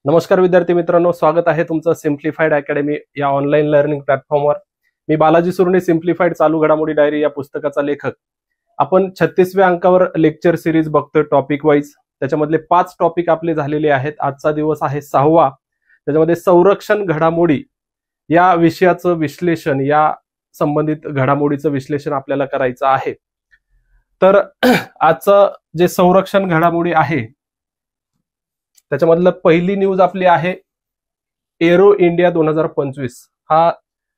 नमस्कार विद्यार्थी मित्रांनो, स्वागत आहे तुमचं सिम्प्लिफाईड अकॅडमी या ऑनलाईन लर्निंग प्लॅटफॉर्मवर। मी बालाजी सुर्णे, सिम्प्लिफाईड चालू घडामोडी डायरी या पुस्तकाचा लेखक। आपण 36व्या अंकावर लेक्चर सिरीज बघतोय टॉपिक वाईज। त्याच्यामधले 5 टॉपिक आपले झालेले आहेत। आजचा दिवस आहे 6वा। त्याच्यामध्ये संरक्षण घडामोडी या विषयाचं विश्लेषण, या संबंधित घडामोडीचं विश्लेषण आपल्याला करायचं आहे। तर आजचं जे संरक्षण घडामोडी आहे त्याच्यामधलं पहिली न्यूज आपली आहे एरो इंडिया 2025। हा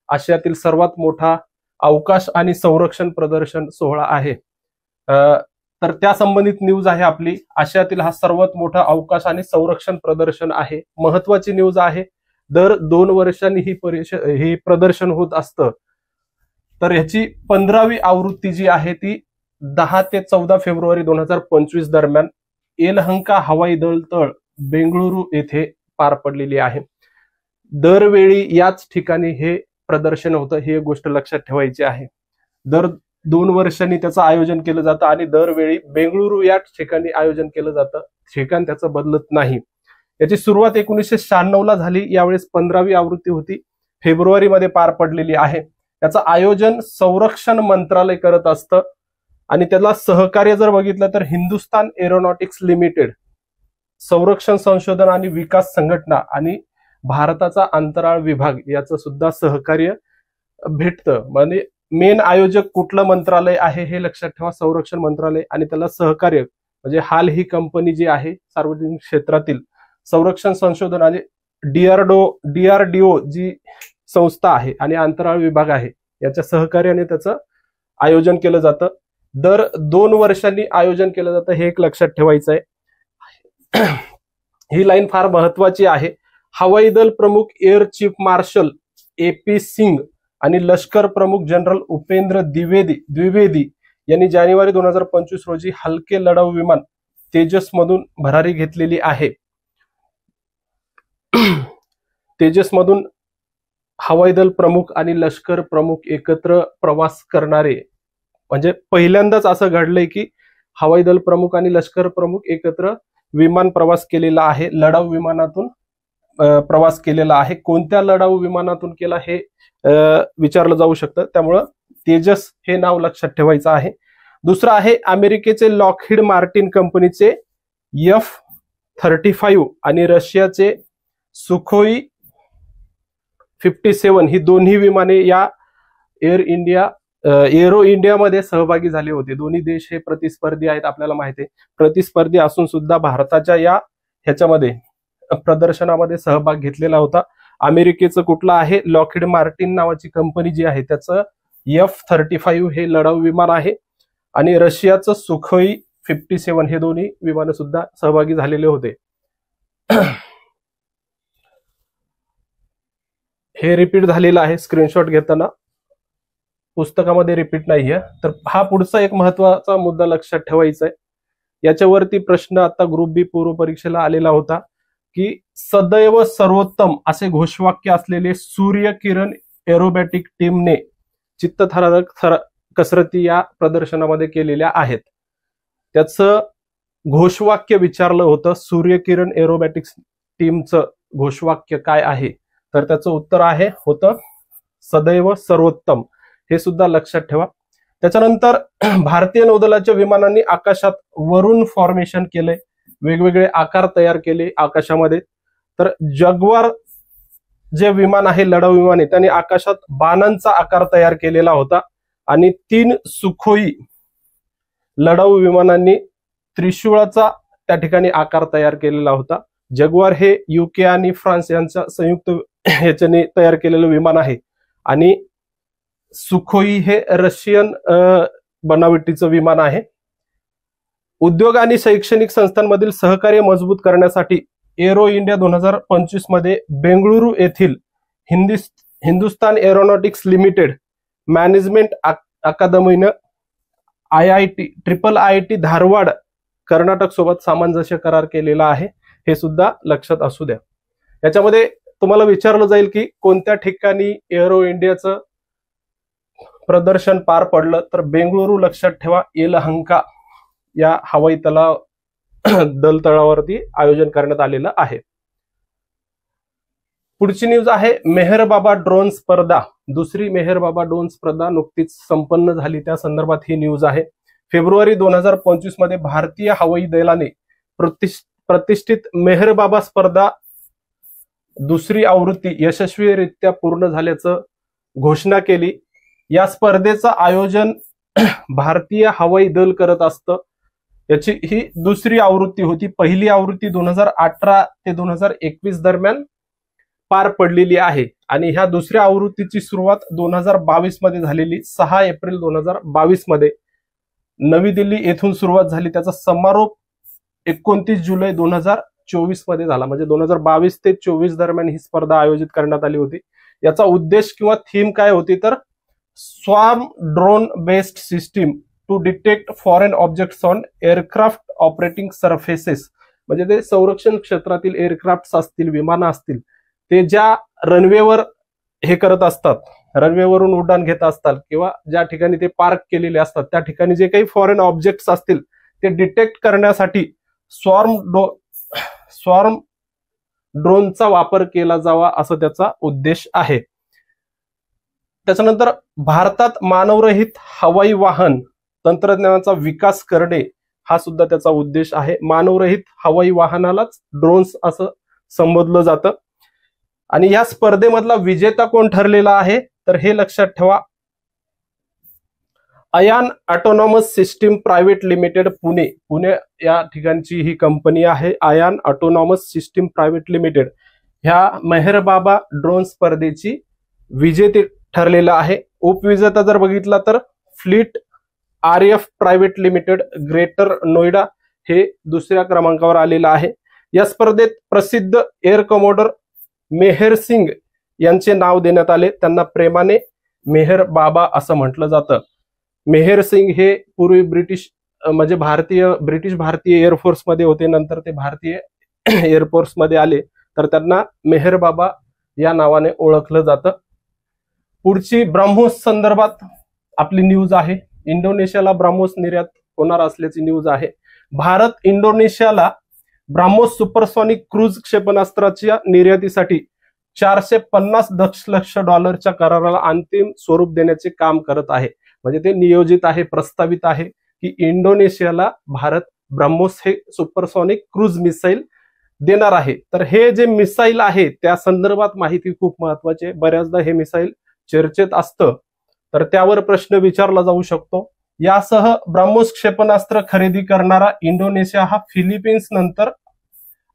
आशियातील सर्वात मोठा अवकाश आणि संरक्षण प्रदर्शन सोहळा आहे। तर त्या संबंधित न्यूज आहे आपली। आशियातील हा सर्वात मोठा अवकाश आणि संरक्षण प्रदर्शन आहे। महत्वाची न्यूज आहे। दर 2 वर्षांनी ही प्रदर्शन होत असतं। तर ह्याची 15वी आवृत्ती जी आहे ती 10 ते 14 फेब्रुवारी 2025 दरम्यान येलहंका हवाई दल तळ बेंगळुरू येथे पार पडलेली आहे। दरवेळी याच ठिकाणी हे प्रदर्शन होतं, ही एक गोष्ट लक्षात ठेवायची आहे। दर 2 वर्षांनी त्याचं आयोजन केलं जातं आणि दरवेळी बेंगळुरू या ठिकाणी आयोजन केलं जातं। ठिकाण त्याचं बदलत नाही। याची सुरुवात 1996 ला झाली। यावेळेस 15वी आवृत्ती होती, फेब्रुवारी मध्ये पार पडलेली आहे। याचं आयोजन संरक्षण मंत्रालय करत असतं आणि त्याला सहकार्य जर बघितलं तर हिंदुस्तान एरोनॉटिक्स लिमिटेड, संरक्षण संशोधन आणि विकास संघटना आणि भारताचा अंतराळ विभाग याचं सुद्धा सहकार्य भेटतं। म्हणजे मेन आयोजक कुठलं मंत्रालय आहे हे लक्षात ठेवा, संरक्षण मंत्रालय। आणि त्याला सहकार्य म्हणजे हाल ही कंपनी जी आहे सार्वजनिक क्षेत्रातील संरक्षण संशोधन आणि डीआरडीओ जी संस्था आहे आणि अंतराळ विभाग आहे याच्या सहकार्याने त्याचं आयोजन केलं जातं। दर 2 वर्षांनी आयोजन केलं जातं, हे एक लक्षात ठेवायचं आहे। ही लाईन फार महत्वाची आहे। हवाई दल प्रमुख air chief marshal AP Singh आणि लष्कर प्रमुख जनरल उपेंद्र द्विवेदी यांनी जानेवारी 2025 रोजी हलके लढाऊ विमान तेजस मधून भरारी घेतलेली आहे। तेजस मधून हवाई दल प्रमुख आणि लष्कर प्रमुख एकत्र प्रवास करणारे, म्हणजे पहिल्यांदाच असं घडलंय की हवाई दल प्रमुख आणि लष्कर प्रमुख एकत्र विमान प्रवास केलेला आहे, लढाऊ विमानातून प्रवास केलेला आहे। कोणत्या लढाऊ विमानातून केला हे विचारलं जाऊ शकतं, त्यामुळं तेजस हे नाव लक्षात ठेवायचं आहे। दुसरं आहे अमेरिकेचे लॉकहीड मार्टिन कंपनीचे F-35 आणि रशियाचे सुखोई 57 ही दोन्ही विमाने या एरो इंडिया मध्ये सहभागी झाले होते। दोन्ही देश हे प्रतिस्पर्धी आहेत, आपल्याला माहिती आहे। प्रतिस्पर्धी असून सुद्धा भारताच्या या ह्याच्यामध्ये प्रदर्शनामध्ये सहभाग घेतलेला होता। अमेरिकेचं कुठलं आहे, लॉकहीड मार्टिन नावाची कंपनी जी आहे त्याचं F-35 हे लढाऊ विमान आहे आणि रशियाचं सुखोई 57 हे दोन्ही विमानं सुद्धा सहभागी झालेले होते। हे रिपीट झालेलं आहे, स्क्रीनशॉट घेताना पुस्तकामध्ये रिपीट नाहीये। तर हा पुढचा एक महत्वाचा मुद्दा लक्षात ठेवायचा आहे। याच्यावरती प्रश्न आता ग्रुप बी पूर्व परीक्षेला आलेला होता की सदैव सर्वोत्तम असे घोषवाक्य असलेले सूर्यकिरण एरोबॅटिक टीमने चित्तथरारक कसरती या प्रदर्शनामध्ये केलेल्या आहेत। त्याचं घोषवाक्य विचारलं होतं, सूर्यकिरण एरोबॅटिक्स टीमचं घोषवाक्य काय आहे, तर त्याचं उत्तर होतं सदैव सर्वोत्तम। हे सुद्धा लक्षात ठेवा। त्याच्यानंतर भारतीय नौदलाच्या विमानांनी आकाशात वरुण फॉर्मेशन केले, वेगवेगळे आकार तयार केले आकाशामध्ये। तर जग्वार जे विमान आहे, लढाऊ विमान आहे, त्यांनी आकाशात बाणांचा आकार तयार केलेला होता आणि 3 सुखोई लढाऊ विमानांनी त्रिशूळाचा त्या ठिकाणी आकार तयार केलेला होता। जग्वार हे UK आणि फ्रान्स यांच्या संयुक्त ह्याच्याने तयार केलेलं विमान आहे आणि सुखोई हे रशियन बनावटीचं विमान आहे। उद्योग आणि शैक्षणिक संस्थांमधील सहकार्य मजबूत करण्यासाठी एरो इंडिया 2025 मध्ये बेंगळुरू येथील हिंदुस्तान एरोनॉटिक्स लिमिटेड मॅनेजमेंट अकादमीनं IIT धारवाड कर्नाटक सोबत सामंजस्य करार केलेला आहे। हे सुद्धा लक्षात असू द्या। याच्यामध्ये तुम्हाला विचारलं जाईल की कोणत्या ठिकाणी एरो इंडियाचं प्रदर्शन पार पडलं, तर बेंगळुरू लक्षात ठेवा। येलहंका या हवाई दल तळावरती आयोजन करण्यात आलेलं आहे। पुढची न्यूज आहे मेहर बाबा ड्रोन स्पर्धा. दुसरी मेहर बाबा ड्रोन स्पर्धा नुकतीच संपन्न झाली, त्या संदर्भात ही न्यूज आहे. फेब्रुवारी 2025 मध्ये भारतीय हवाई दलाने प्रतिष्ठित मेहर बाबा स्पर्धा दुसरी आवृत्ती यशस्वीरित्या पूर्ण झाल्याचं घोषणा केली. या स्पर्धेचं आयोजन भारतीय हवाई दल करत असतं. याची ही दुसरी आवृत्ती होती. पहिली आवृत्ती 2018 ते 2021 दरम्यान पार पडलेली आहे आणि ह्या दुसऱ्या आवृत्तीची सुरुवात 2022 मध्ये झालेली. 6 एप्रिल 2022 मध्ये नवी दिल्ली येथून सुरुवात झाली. त्याचा समारोप 29 जुलै 2024 मध्ये झाला. म्हणजे 2022 ते 24 दरम्यान ही स्पर्धा आयोजित करण्यात आली होती. याचा उद्देश किंवा थीम काय होती तर swarm drone based system to detect foreign objects on aircraft operating surfaces. म्हणजे ते संरक्षण क्षेत्रातील एअरक्राफ्ट असतील, विमानं असतील, ते ज्या रनवेवर हे करत असतात, रनवेवरून उड्डाण घेत असतात किंवा ज्या ठिकाणी ते पार्क केलेले असतात त्या ठिकाणी जे काही फॉरेन ऑब्जेक्ट्स असतील ते डिटेक्ट करण्यासाठी स्वार्म ड्रोनचा वापर केला जावा असं त्याचा उद्देश आहे. त्याच्यानंतर भारतात मानवरहित हवाई वाहन तंत्रज्ञानाचा विकास करणे हा सुद्धा त्याचा उद्देश आहे. मानवरहित हवाई वाहनालाच ड्रोन्स असं संबोधलं जातं. आणि या स्पर्धेमधला विजेता कोण ठरलेला आहे तर हे लक्षात ठेवा, Ayaan autonomous system private limited Pune या ठिकाणची ही कंपनी आहे. Ayaan autonomous system private limited ह्या मेहर बाबा ड्रोन स्पर्धेची विजेते ठरलेला आहे. उपविजेता जर बघितला तर fleet RF private limited greater Noida हे दुसऱ्या क्रमांकावर आलेलं आहे. या स्पर्धेत प्रसिद्ध एअर कमोडर मेहर सिंग यांचे नाव देण्यात आले. त्यांना प्रेमाने मेहर बाबा असं म्हटलं जातं. मेहर सिंग हे पूर्वी ब्रिटिश भारतीय एअरफोर्स मध्ये होते. नंतर ते भारतीय एअरफोर्स मध्ये आले तर त्यांना मेहर बाबा या नावाने ओळखलं जातं. पुढची ब्रह्मोस संदर्भात आपली न्यूज आहे. इंडोनेशियाला ब्रह्मोस निर्यात होणार असल्याची न्यूज आहे. भारत इंडोनेशियाला ब्रह्मोस सुपरसॉनिक क्रूज क्षेपणास्त्राच्या निर्यातीसाठी $450 दशलक्ष कराराला अंतिम स्वरूप देण्याचे काम करत आहे. म्हणजे ते नियोजित आहे, प्रस्तावित आहे की इंडोनेशियाला भारत ब्रह्मोस हे सुपरसॉनिक क्रूज मिसाईल देणार आहे. तर हे जे मिसाईल आहे त्या संदर्भात माहिती खूप महत्वाची आहे. बऱ्याचदा हे मिसाईल चर्चेत असतं तर त्यावर प्रश्न विचारला जाऊ शकतो. यासह ब्रह्मोस क्षेपणास्त्र खरेदी करणारा इंडोनेशिया हा फिलिपिन्स नंतर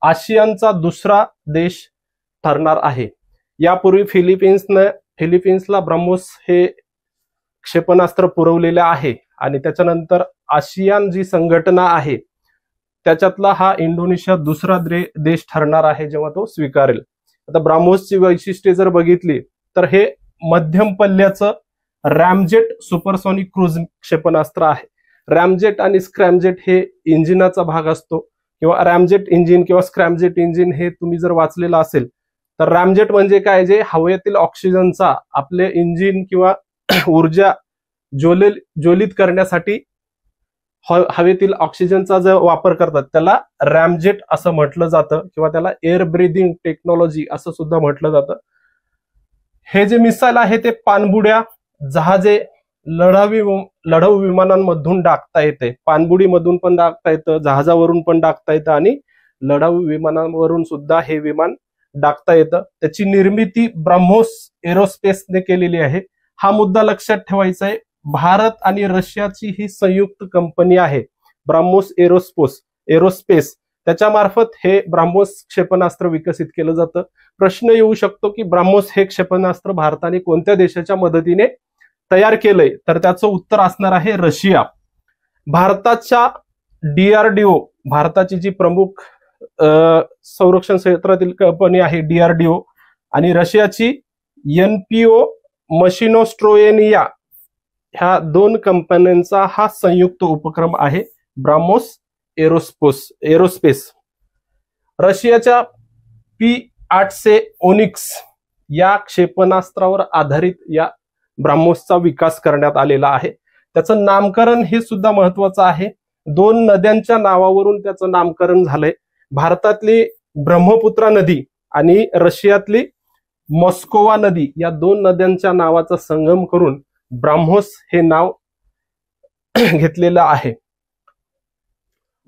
आशियानचा दुसरा देश ठरणार आहे. यापूर्वी फिलिपिन्सला ब्रह्मोस हे क्षेपणास्त्र पुरवलेले आहे आणि त्याच्यानंतर आशियान जी संघटना आहे त्याच्यातला हा इंडोनेशिया दुसरा देश ठरणार आहे जेव्हा तो स्वीकारेल. आता ब्रह्मोसची वैशिष्ट्ये जर बघितली तर हे मध्यम पल्ल्याचं रॅमजेट सुपरसॉनिक क्रूज क्षेपणास्त्र आहे. रॅमजेट आणि स्क्रॅमजेट हे इंजिनाचा भाग असतो किंवा रॅमजेट इंजिन किंवा स्क्रॅमजेट इंजिन हे तुम्ही जर वाचलेलं असेल तर रॅमजेट म्हणजे काय, जे हवेतील ऑक्सिजनचा आपले इंजिन किंवा ऊर्जा ज्वलित करण्यासाठी हवेतील ऑक्सिजनचा जो वापर करतात त्याला रॅमजेट असं म्हटलं जातं किंवा त्याला एअर ब्रीदिंग टेक्नॉलॉजी असं सुद्धा म्हटलं जातं. हे जे मिसाईल आहे ते पाणबुड्या, जहाजे, लढाऊ विमानांमधून डागता येते. पाणबुडीमधून पण डागता येतं, जहाजावरून पण डागता येतं आणि लढाऊ विमानांवरून सुद्धा हे विमान डागता येतं. त्याची निर्मिती ब्रह्मोस एरोस्पेसने केलेली आहे. हा मुद्दा लक्षात ठेवायचा आहे. भारत आणि रशियाची ही संयुक्त कंपनी आहे ब्रह्मोस एरोस्पेस. त्याच्या मार्फत हे ब्रह्मोस क्षेपणास्त्र विकसित केलं जातं. प्रश्न येऊ शकतो की ब्रह्मोस हे क्षेपणास्त्र भारताने कोणत्या देशाच्या मदतीने तयार केलंय तर त्याचं उत्तर असणार आहे रशिया. भारताच्या DRDO, भारताची जी प्रमुख संरक्षण क्षेत्रातील कंपनी आहे DRDO, आणि रशियाची NPO मशिनोस्ट्रोयेनिया ह्या दोन कंपन्यांचा हा संयुक्त उपक्रम आहे ब्रह्मोस एरोस्पेस. रशियाच्या P-800 ओनिक्स या क्षेपणास्त्रावर आधारित या ब्रह्मोसचा विकास करण्यात आलेला आहे. त्याचं नामकरण हे सुद्धा महत्वाचं आहे. 2 नद्यांच्या नावावरून त्याचं नामकरण झालंय. भारतातली ब्रह्मपुत्रा नदी आणि रशियातली मॉस्कोवा नदी या दोन नद्यांच्या नावाचा संगम करून ब्राह्मोस हे नाव घेतलेलं आहे.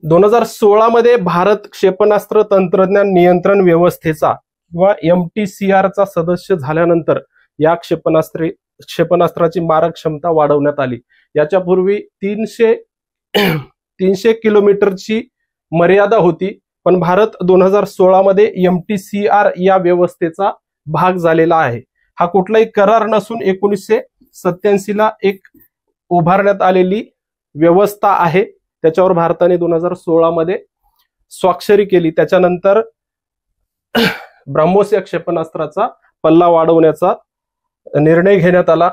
2016 मध्ये भारत क्षेपणास्त्र तंत्रज्ञान नियंत्रण व्यवस्थेचा किंवा MTCR चा सदस्य झाल्यानंतर या क्षेपणास्त्राची मारक क्षमता वाढवण्यात आली. याच्यापूर्वी 300 किलोमीटरची मर्यादा होती, पण भारत 2016 मध्ये MTCR या व्यवस्थेचा भाग झालेला आहे. हा कुठलाही करार नसून 1987 ला एक उभारण्यात आलेली व्यवस्था आहे. त्याच्यावर भारताने 2016 मध्ये स्वाक्षरी केली. त्याच्यानंतर ब्राह्मोस या क्षेपणास्त्राचा पल्ला वाढवण्याचा निर्णय घेण्यात आला.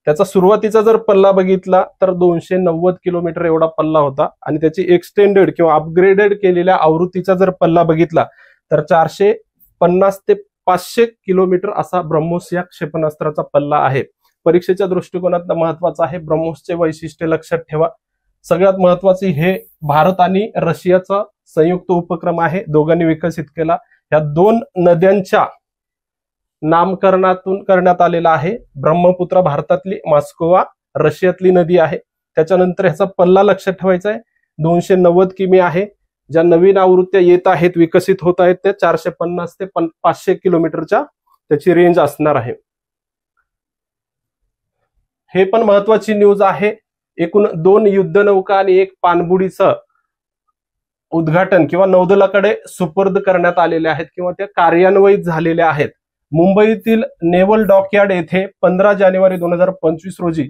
त्याचा सुरुवातीचा जर पल्ला बघितला तर 290 किलोमीटर एवढा पल्ला होता आणि त्याची एक्सटेंडेड किंवा अपग्रेडेड केलेल्या आवृत्तीचा जर पल्ला बघितला तर 450 ते 500 किलोमीटर असा ब्रह्मोस या क्षेपणास्त्राचा पल्ला आहे. परीक्षेच्या दृष्टिकोनात महत्वाचं आहे. ब्रह्मोसचे वैशिष्ट्य लक्षात ठेवा. सगळ्यात महत्वाची हे भारत आणि रशियाचा संयुक्त उपक्रम आहे, दोघांनी विकसित केला. या दोन नद्यांच्या नामकरणातून करण्यात आलेला आहे. ब्रह्मपुत्रा भारतातली, मॉस्कोवा रशियातली नदी आहे. त्याच्यानंतर ह्याचा पल्ला लक्षात ठेवायचा आहे, 290 किमी आहे. ज्या नवीन आवृत्त्या येत आहेत, विकसित होत आहेत, त्या 450 ते 500 किलोमीटरच्या त्याची रेंज असणार आहे. हे पण महत्वाची न्यूज आहे. एकूण 2 युद्धनौका आणि 1 पाणबुडीचं उद्घाटन किंवा नौदलाकडे सुपूर्द करण्यात आलेले आहेत किंवा त्या कार्यान्वित झालेल्या आहेत. मुंबईतील नेव्हल डॉकयार्ड येथे 15 जानेवारी 2025 रोजी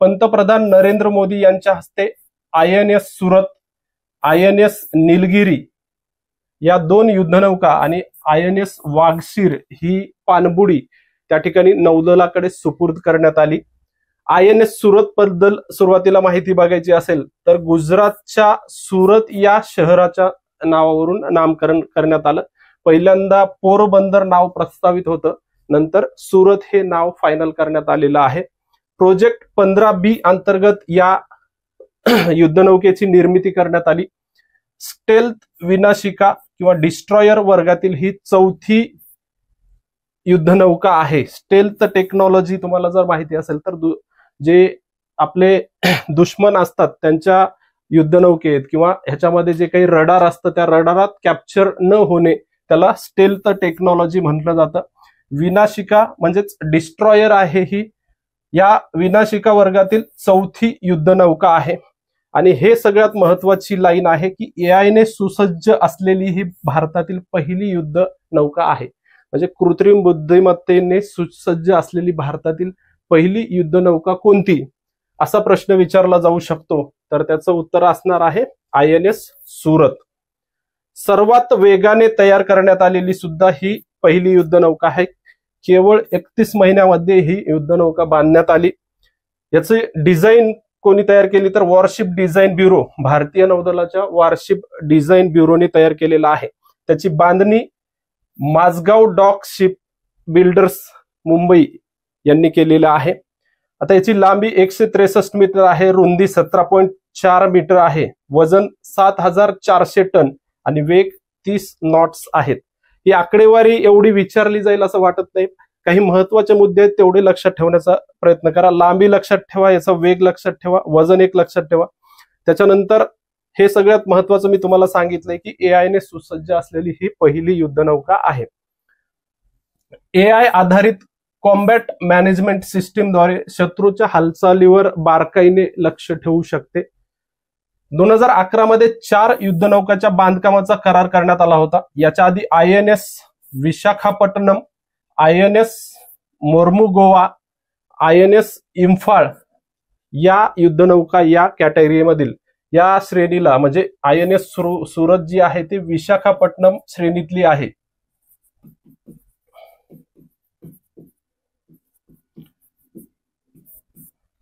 पंतप्रधान नरेंद्र मोदी यांच्या हस्ते INS सुरत, INS निलगिरी या 2 युद्धनौका आणि INS वाघशीर ही पाणबुडी त्या ठिकाणी नौदलाकडे सुपूर्द करण्यात आली. INS सुरत बद्दल सुरुवातीला माहिती बघायची असेल तर गुजरातच्या सुरत या शहराच्या नावावरून नामकरण करण्यात आलं. पहिल्यांदा पोरबंदर नाव प्रस्तावित होतं, नंतर सुरत हे नाव फायनल करण्यात आलेलं आहे. प्रोजेक्ट 15B अंतर्गत या युद्धनौकेची निर्मिती करण्यात आली. स्टेल्थ विनाशिका किंवा डिस्ट्रॉयर वर्गातील ही 4थी युद्धनौका आहे. स्टेल्थ टेक्नॉलॉजी तुम्हाला जर माहिती असेल तर जे आपले दुश्मन असतात त्यांच्या युद्धनौकेत किंवा ह्याच्यामध्ये जे काही रडार असतं त्या रडारात कॅप्चर न होणे त्याला स्टेल्थ टेक्नॉलॉजी म्हटलं जातं. विनाशिका म्हणजेच डिस्ट्रॉयर आहे ही या विनाशिका वर्गातील 4थी युद्धनौका आहे. आणि हे सगळ्यात महत्वाची लाईन आहे की AI ने सुसज्ज असलेली ही भारतातील पहिली युद्ध नौका आहे. म्हणजे कृत्रिम बुद्धिमत्तेने सुसज्ज असलेली भारतातील पहिली युद्ध नौका कोणती असा प्रश्न विचारला जाऊ शकतो, तर त्याचं उत्तर असणार आहे INS सुरत. सर्वात वेगाने तयार करण्यात आलेली सुद्धा ही पहिली युद्ध नौका आहे. केवळ 31 महिन्यामध्ये ही युद्ध नौका बांधण्यात आली. याची डिझाईन कोणी तयार केली तर वॉरशिप डिझाईन ब्युरो, भारतीय नौदलाच्या वॉरशिप डिझाईन ब्युरोने तयार केलेला आहे. त्याची बांधणी Mazagon dock ship builders Mumbai यांनी केलेला आहे. आता याची लांबी 163 मीटर आहे, रुंदी 17.4 मीटर आहे, वजन 7400 टन आणि वेग 30 नॉट्स आहेत. ही आकडेवारी एवढी विचारली जाईल असं वाटत नाही. काही महत्वाचे मुद्दे आहेत तेवढे लक्षात ठेवण्याचा प्रयत्न करा. लांबी लक्षात ठेवा, याचा वेग लक्षात ठेवा, वजन एक लक्षात ठेवा. त्याच्यानंतर हे सगळ्यात महत्वाचं मी तुम्हाला सांगितलंय की AI ने सुसज्ज असलेली ही पहिली युद्धनौका आहे. AI आधारित कॉम्बॅट मॅनेजमेंट सिस्टीमद्वारे शत्रूच्या हालचालीवर बारकाईने लक्ष ठेवू शकते. 2011 मध्ये 4 युद्धनौकाच्या बांधकामाचा करार करण्यात आला होता. याच्या आधी INS Visakhapatnam, INS Mormugao, INS Imphal या युद्धनौका या कॅटेगरीमधील या श्रेणीला म्हणजे INS सुरत जी आहे ती विशाखापट्टणम श्रेणीतली आहे.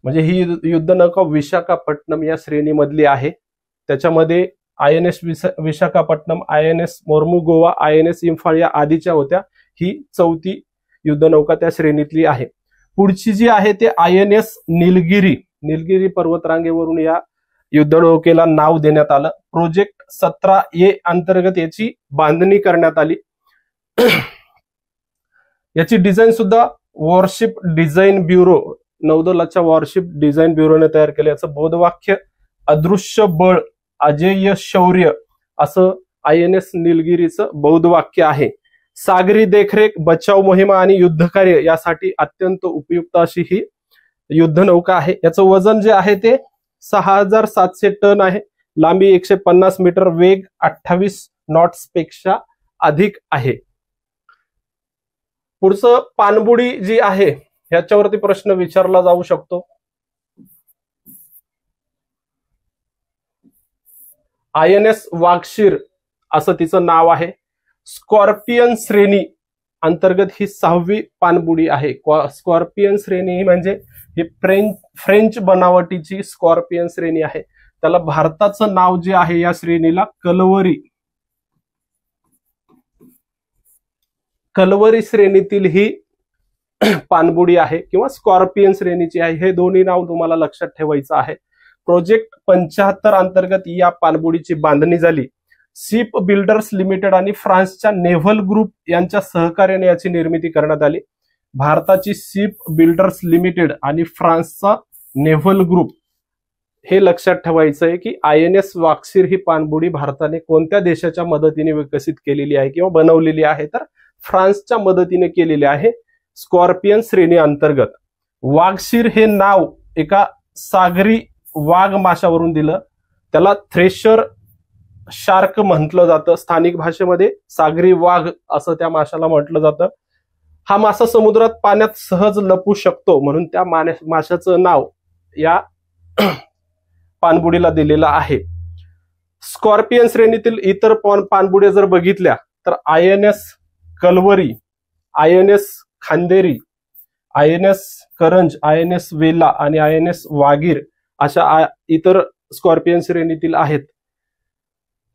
म्हणजे ही युद्धनौका विशाखापट्टणम या श्रेणीमधली आहे. त्याच्यामध्ये INS Visakhapatnam, INS Mormugao, INS Imphal या आधीच्या होत्या. ही 4थी युद्धनौका त्या श्रेणीतली आहे. पुढची जी आहे ते INS निलगिरी, निलगिरी पर्वतरांगेवरून या युद्धनौकेला नाव देण्यात आलं. प्रोजेक्ट 17A अंतर्गत याची बांधणी करण्यात आली. याची डिझाईन सुद्धा वॉरशिप डिझाईन ब्युरो, नौदलाच्या वॉरशिप डिझाईन ब्युरोने तयार केलं. याचं बोधवाक्य अदृश्य बळ अजेय शौर्य असं INS निलगिरीचं बौद्धवाक्य आहे. सागरी देखरेख, बचाव मोहिमा आणि युद्धकार्य यासाठी अत्यंत उपयुक्त अशी ही युद्धनौका आहे. याचं वजन जे आहे ते 6700 टन आहे. लांबी 150 मीटर, वेग 28 नॉट्स पेक्षा अधिक आहे. पुढचं पाणबुडी जी आहे ह्याच्यावरती प्रश्न विचारला जाऊ शकतो. INS वागशीर असं तिचं नाव आहे. स्कॉर्पियन श्रेणी अंतर्गत ही 6वी पाणबुडी आहे. स्कॉर्पियन श्रेणी म्हणजे ही फ्रेंच बनावटीची स्कॉर्पियन श्रेणी आहे. त्याला भारताचं नाव जे आहे या श्रेणीला कलवरी श्रेणीतील ही पाणबुडी आहे किंवा स्कॉर्पियन श्रेणीची आहे. हे दोन्ही नाव तुम्हाला लक्षात ठेवायचं आहे. प्रोजेक्ट 75 अंतर्गत या पाणबुडीची बांधणी झाली. शिप बिल्डर्स लिमिटेड आणि फ्रान्सच्या नेव्हल ग्रुप यांच्या सहकार्याने याची निर्मिती करण्यात आली. भारताची शिप बिल्डर्स लिमिटेड आणि फ्रान्सचा नेव्हल ग्रुप हे लक्षात ठेवायचं आहे की INS वागशीर ही पाणबुडी भारताने कोणत्या देशाच्या मदतीने विकसित केलेली आहे किंवा बनवलेली आहे, तर फ्रान्सच्या मदतीने केलेली आहे स्कॉर्पियन श्रेणी अंतर्गत. वागशीर हे नाव एका सागरी वाघ माशावरून दिलं. त्याला थ्रेशर शार्क म्हटलं जातं. स्थानिक भाषेमध्ये सागरी वाघ असं त्या माशाला म्हटलं जातं. हा मासा समुद्रात पाण्यात सहज लपू शकतो म्हणून त्या माशाचं नाव या पाणबुडीला दिलेलं आहे. स्कॉर्पियन श्रेणीतील इतर पाणबुड्या जर बघितल्या तर INS Kalvari, INS Khanderi, INS करंज, INS वेला आणि INS वागीर अशा इतर स्कॉर्पियन श्रेणीतील आहेत.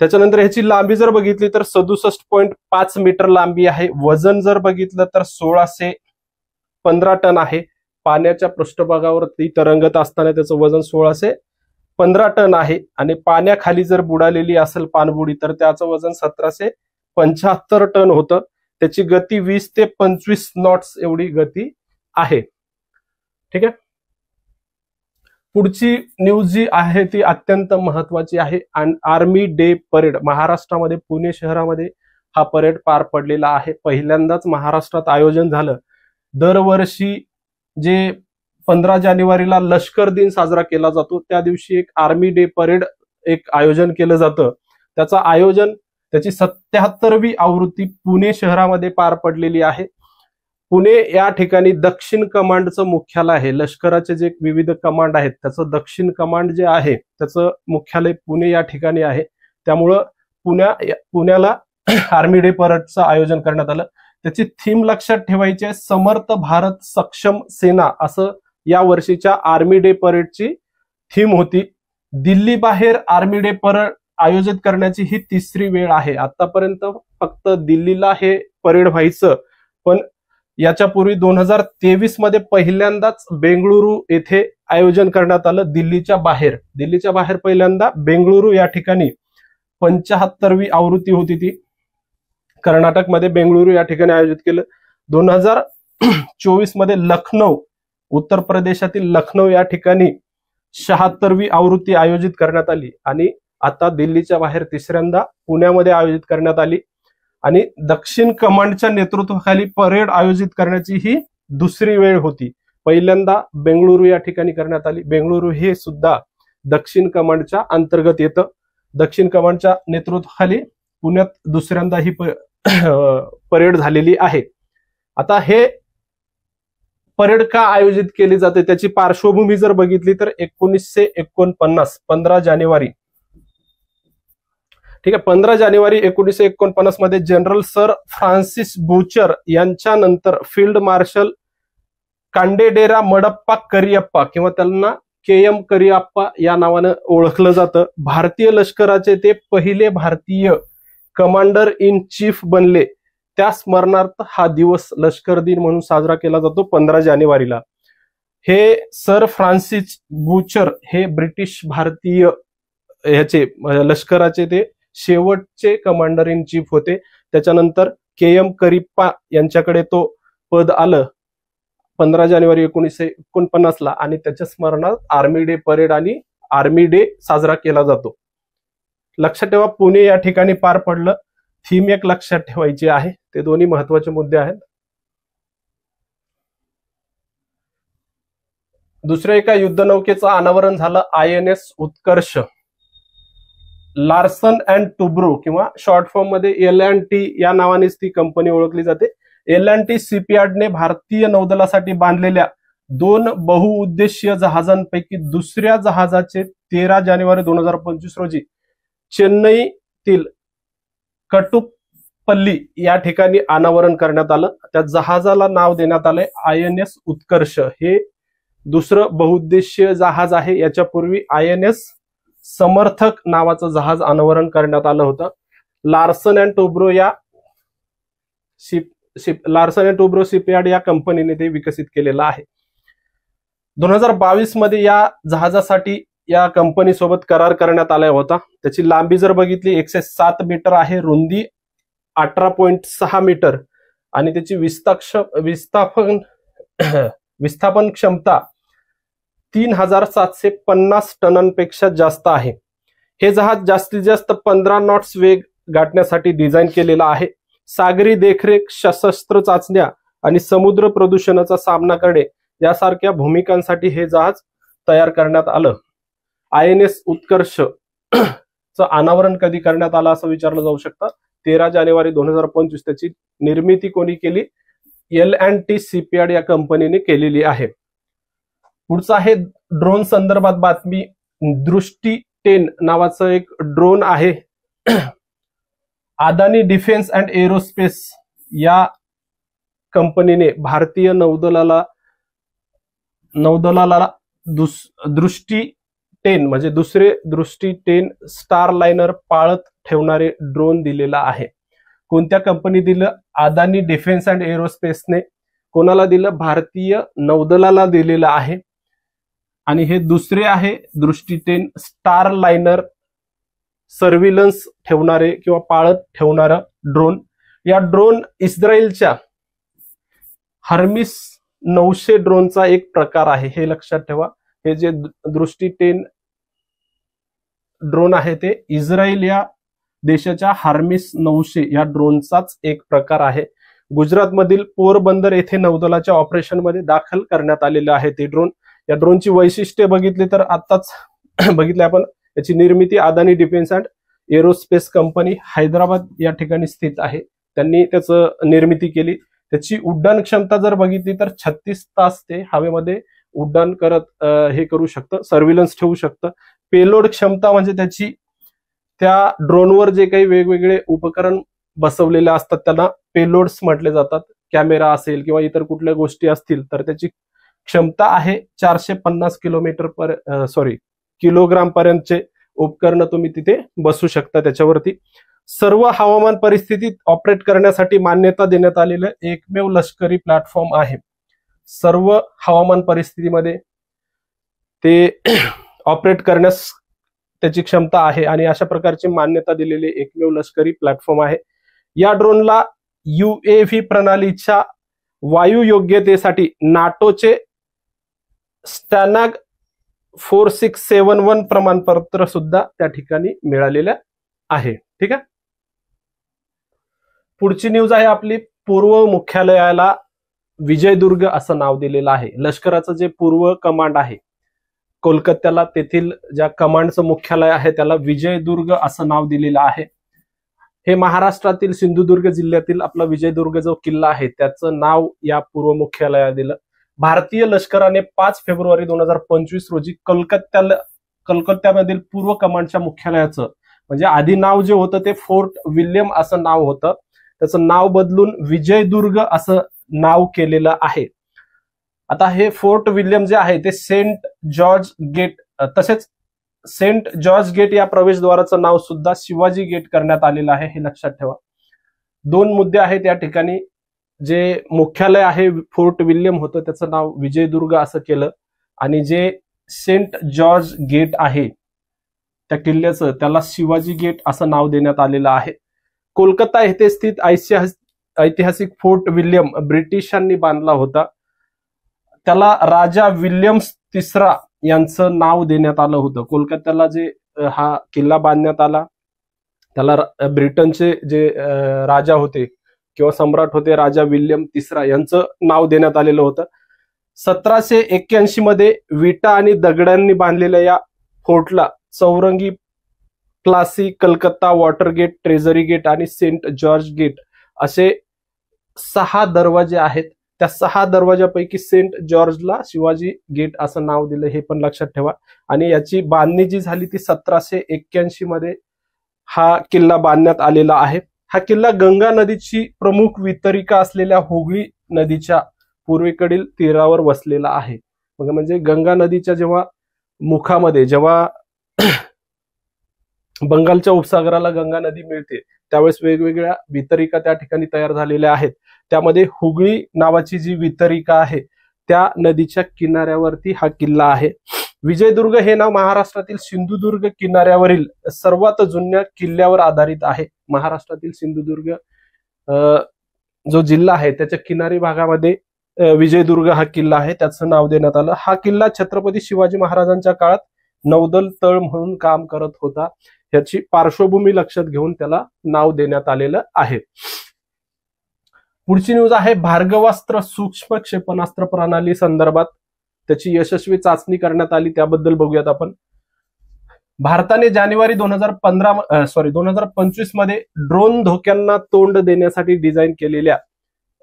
त्याच्यानंतर ह्याची लांबी जर बघितली तर 67.5 मीटर लांबी आहे. वजन जर बघितलं तर 1615 टन आहे. पाण्याच्या पृष्ठभागावर ती तरंगत असताना त्याचं वजन 1615 टन आहे. आणि पाण्याखाली जर बुडालेली असेल पाणबुडी तर त्याचं वजन 1775 टन होतं. त्याची गती 20 ते 25 नॉट्स एवढी गती आहे. ठीक आहे. पुढची न्यूज जी आहे ती अत्यंत महत्वाची आहे. आर्मी डे परेड महाराष्ट्रामध्ये पुणे शहरामध्ये हा परेड पार पडलेला आहे. पहिल्यांदाच महाराष्ट्रात आयोजन झालं. दरवर्षी जे 15 जानेवारीला लष्कर दिन साजरा केला जातो त्या दिवशी एक आर्मी डे परेड एक आयोजन केलं जातं. त्याची 77वी आवृत्ती पुणे शहरामध्ये पार पडलेली आहे. पुणे या ठिकाणी दक्षिण कमांडचं मुख्यालय आहे. लष्कराचे जे विविध कमांड आहेत त्याचं दक्षिण कमांड जे आहे त्याचं मुख्यालय पुणे या ठिकाणी आहे. त्यामुळं पुण्याला आर्मी डे परेडचं आयोजन करण्यात आलं. त्याची थीम लक्षात ठेवायची आहे, समर्थ भारत सक्षम सेना असं या वर्षीच्या आर्मी डे परेडची थीम होती. दिल्ली बाहेर आर्मी डे परेड आयोजित करण्याची ही 3री वेळ आहे. आतापर्यंत फक्त दिल्लीला हे परेड व्हायचं, पण याच्यापूर्वी 2023 मध्ये पहिल्यांदाच बेंगळुरू येथे आयोजन करण्यात आलं. दिल्लीच्या बाहेर पहिल्यांदा बेंगळुरू या ठिकाणी 75वी आवृत्ती होती ती. कर्नाटकमध्ये बेंगळुरू या ठिकाणी आयोजित केलं. 2024 मध्ये लखनौ, उत्तर प्रदेशातील लखनौ या ठिकाणी 76वी आवृत्ती आयोजित करण्यात आली. आणि आता दिल्लीच्या बाहेर 3ऱ्यांदा पुण्यामध्ये आयोजित करण्यात आली. आणि दक्षिण कमांडच्या नेतृत्वाखाली परेड आयोजित करण्याची ही 2री वेळ होती. पहिल्यांदा बेंगळुरू या ठिकाणी करण्यात आली. बेंगळुरू हे सुद्धा दक्षिण कमांडच्या अंतर्गत येतं. दक्षिण कमांडच्या नेतृत्वाखाली पुण्यात 2ऱ्यांदा ही परेड झालेली आहे. आता हे परेड का आयोजित केली जाते त्याची पार्श्वभूमी जर बघितली तर 1949 15 जानेवारी, ठीक आहे, 15 जानेवारी 1949 मध्ये जनरल सर फ्रान्सिस बुचर यांच्या नंतर फील्ड मार्शल कांडेडेरा मडप्पा करियप्पा किंवा त्यांना KM करियप्पा या नावानं ओळखलं जातं. भारतीय लष्कराचे ते पहिले भारतीय कमांडर इन चीफ बनले. त्या स्मरणार्थ हा दिवस लष्कर दिन म्हणून साजरा केला जातो 15 जानेवारीला. हे सर फ्रान्सिस बुचर हे ब्रिटिश भारतीय ह्याचे लष्कराचे ते शेवटचे कमांडर इन चीफ होते. त्याच्यानंतर KM करियप्पा यांच्याकडे तो पद आलं 15 जानेवारी 1949 ला, आणि त्याच्या स्मरणात आर्मी डे परेड आणि आर्मी डे साजरा केला जातो. लक्षात ठेवा, पुणे या ठिकाणी पार पडलं. थीम एक लक्षात ठेवायची आहे. ते दोन्ही महत्वाचे मुद्दे आहेत. दुसऱ्या एका युद्धनौकेचं अनावरण झालं, INS Utkarsh. Larsen and Toubro किंवा शॉर्ट फॉर्म मध्ये L&T या नावानेच ती कंपनी ओळखली जाते. L&T शिपयार्डने भारतीय नौदलासाठी बांधलेल्या 2 बहुउद्देशीय जहाजांपैकी दुसऱ्या जहाजाचे 13 जानेवारी 2025 रोजी चेन्नईतील कटुपल्ली या ठिकाणी अनावरण करण्यात आलं. त्या जहाजाला नाव देण्यात आलंय INS उत्कर्ष. हे दुसरं बहुउद्देशीय जहाज आहे. याच्यापूर्वी INS समर्थक नावाचं जहाज अनावरण करण्यात आलं होतं. लार्सन अँड टुब्रो शिपयार्ड या कंपनीने ते विकसित केलेलं आहे. 2022 मध्ये या जहाजासाठी या कंपनी सोबत करार करण्यात आला होता. त्याची लांबी जर बघितली 107 मीटर आहे, रुंदी 18.6 मीटर आणि त्याची विस्थापन क्षमता 3750 टनांपेक्षा जास्त आहे. हे जहाज जास्तीत जास्त 15 नॉट्स वेग गाठण्यासाठी डिझाईन केलेलं आहे. सागरी देखरेख, सशस्त्र चाचण्या आणि समुद्र प्रदूषणाचा सामना करणे यासारख्या भूमिकांसाठी हे जहाज तयार करण्यात आलं. INS उत्कर्ष चं अनावरण कधी करण्यात आलं असं विचारलं जाऊ शकतं. 13 जानेवारी 2025. त्याची निर्मिती कोणी केली? L&T शिपयार्ड या कंपनीने केलेली आहे. पुढचं आहे ड्रोन संदर्भात बातमी. दृष्टी 10 नावाचं एक ड्रोन आहे. अदानी डिफेन्स अँड एरोस्पेस या कंपनीने भारतीय नौदलाला दृष्टी 10 म्हणजे दुसरे दृष्टी 10 स्टार लाइनर पाळत ठेवणारे ड्रोन दिलेला आहे. कोणत्या कंपनी दिलं? अदानी डिफेन्स अँड एरोस्पेसने. कोणाला दिलं? भारतीय नौदलाला दिलेलं आहे. आणि हे दुसरे आहे दृष्टी 10 स्टार लाइनर सर्व्हिलन्स ठेवणारे किंवा पाळत ठेवणारा ड्रोन. या ड्रोन इस्रायलच्या हर्मिस 900 ड्रोनचा एक प्रकार आहे. हे लक्षात ठेवा. हे जे दृष्टी 10 ड्रोन आहे ते इस्रायल या देशाच्या हर्मिस 900 या ड्रोनचाच एक प्रकार आहे. गुजरातमधील पोरबंदर येथे नौदलाच्या ऑपरेशनमध्ये दाखल करण्यात आलेलं आहे ते ड्रोन. या ड्रोनची वैशिष्ट्ये बघितली तर आताच बघितले आपण. याची निर्मिती अदानी डिफेन्स अँड एरोस्पेस कंपनी हैदराबाद या ठिकाणी स्थित आहे. त्यांनी त्याचं निर्मिती केली. त्याची उड्डाण क्षमता जर बघितली तर 36 तास ते हवेमध्ये उड्डाण करत हे करू शकतं, सर्व्हिलन्स ठेवू शकतं. पेलोड क्षमता म्हणजे त्याची त्या ड्रोनवर जे काही वेगवेगळे उपकरण बसवलेले असतात त्यांना पेलोड्स म्हटले जातात. कॅमेरा असेल किंवा इतर कुठल्या गोष्टी असतील तर त्याची क्षमता आहे 450 किलोग्राम पर्यंतचे उपकरण तुम्ही तिथे बसू शकता त्याच्यावरती. सर्व हवामान परिस्थितीत ऑपरेट करण्यासाठी मान्यता देण्यात आलेलं एकमेव लष्करी प्लॅटफॉर्म आहे. सर्व हवामान परिस्थितीमध्ये ते ऑपरेट करण्यास त्याची क्षमता आहे आणि अशा प्रकारची मान्यता दिलेली एकमेव लष्करी प्लॅटफॉर्म आहे. या ड्रोनला UAV प्रणालीच्या वायू योग्यतेसाठी नाटोचे स्टॅनाग 4671 प्रमाणपत्र सुद्धा त्या ठिकाणी मिळालेलं आहे. ठीक आहे. पुढची न्यूज आहे आपली. पूर्व मुख्यालयाला विजयदुर्ग असं नाव दिलेलं आहे. लष्कराचं जे पूर्व कमांड आहे कोलकात्याला, तेथील ज्या कमांडचं मुख्यालय आहे त्याला विजयदुर्ग असं नाव दिलेलं आहे. हे महाराष्ट्रातील सिंधुदुर्ग जिल्ह्यातील आपला विजयदुर्ग जो किल्ला आहे त्याचं नाव या पूर्व मुख्यालयाला दिलं. भारतीय लष्कराने 5 फेब्रुवारी 2025 रोजी कलकत्त्यामधील पूर्व कमांडच्या मुख्यालयाचं म्हणजे आधी नाव जे होतं ते फोर्ट विल्यम असं नाव होतं, त्याचं नाव बदलून विजयदुर्ग असं नाव केलेलं आहे. आता हे फोर्ट विल्यम जे आहे ते सेंट जॉर्ज गेट, तसेच सेंट जॉर्ज गेट या प्रवेशद्वाराचं नाव सुद्धा शिवाजी गेट करण्यात आलेलं आहे. हे लक्षात ठेवा. 2 मुद्दे आहेत या ठिकाणी. जे मुख्यालय आहे फोर्ट विल्यम होतं त्याचं नाव विजयदुर्ग असं केलं आणि जे सेंट जॉर्ज गेट आहे त्या किल्ल्याचं त्याला शिवाजी गेट असं नाव देण्यात आलेलं आहे. कोलकाता येथे स्थित ऐतिहासिक फोर्ट विल्यम ब्रिटिशांनी बांधला होता. त्याला राजा विल्यम्स तिसरा यांचं नाव देण्यात आलं होतं. कोलकात्याला जे हा किल्ला बांधण्यात आला त्याला ब्रिटनचे जे राजा होते किंवा सम्राट होते राजा विल्यम तिसरा यांचं नाव देण्यात आलेलं होतं. 1781 मध्ये विटा आणि दगडांनी बांधलेल्या या फोर्टला Chowringhee, Plassey, Calcutta, water gate, treasury gate आणि सेंट जॉर्ज गेट असे 6 दरवाजे आहेत. त्या 6 दरवाजापैकी सेंट जॉर्जला शिवाजी गेट असं नाव दिलं, हे पण लक्षात ठेवा. आणि याची बांधणी जी झाली ती 1781 मध्ये हा किल्ला बांधण्यात आलेला आहे. हा किल्ला गंगा नदीची प्रमुख वितरिका असलेल्या हुगळी नदीच्या पूर्वेकडील तीरावर वसलेला आहे. म्हणजे गंगा नदीच्या जेव्हा मुखामध्ये, जेव्हा बंगालच्या उपसागराला गंगा नदी मिळते त्यावेळेस वेगवेगळ्या वितरिका त्या ठिकाणी तयार झालेल्या आहेत. त्यामध्ये हुगळी नावाची जी वितरिका आहे त्या नदीच्या किनाऱ्यावरती हा किल्ला आहे. विजयदुर्ग हे नाव महाराष्ट्रातील सिंधुदुर्ग किनाऱ्यावरील सर्वात जुन्या किल्ल्यावर आधारित आहे. महाराष्ट्रातील सिंधुदुर्ग जो जिल्हा आहे त्याच्या किनारी भागामध्ये विजयदुर्ग हा किल्ला आहे, त्याचं नाव देण्यात आलं. हा किल्ला छत्रपती शिवाजी महाराजांच्या काळात नौदल तळ म्हणून काम करत होता. याची पार्श्वभूमी लक्षात घेऊन त्याला नाव देण्यात आलेलं आहे. पुढची न्यूज आहे भार्गवास्त्र सूक्ष्म क्षेपणास्त्र प्रणाली संदर्भात त्याची यशस्वी चाचणी करण्यात आली, त्याबद्दल बघूयात आपण. भारताने जानेवारी 2025 मध्ये ड्रोन धोक्यांना तोंड देण्यासाठी डिझाईन केलेल्या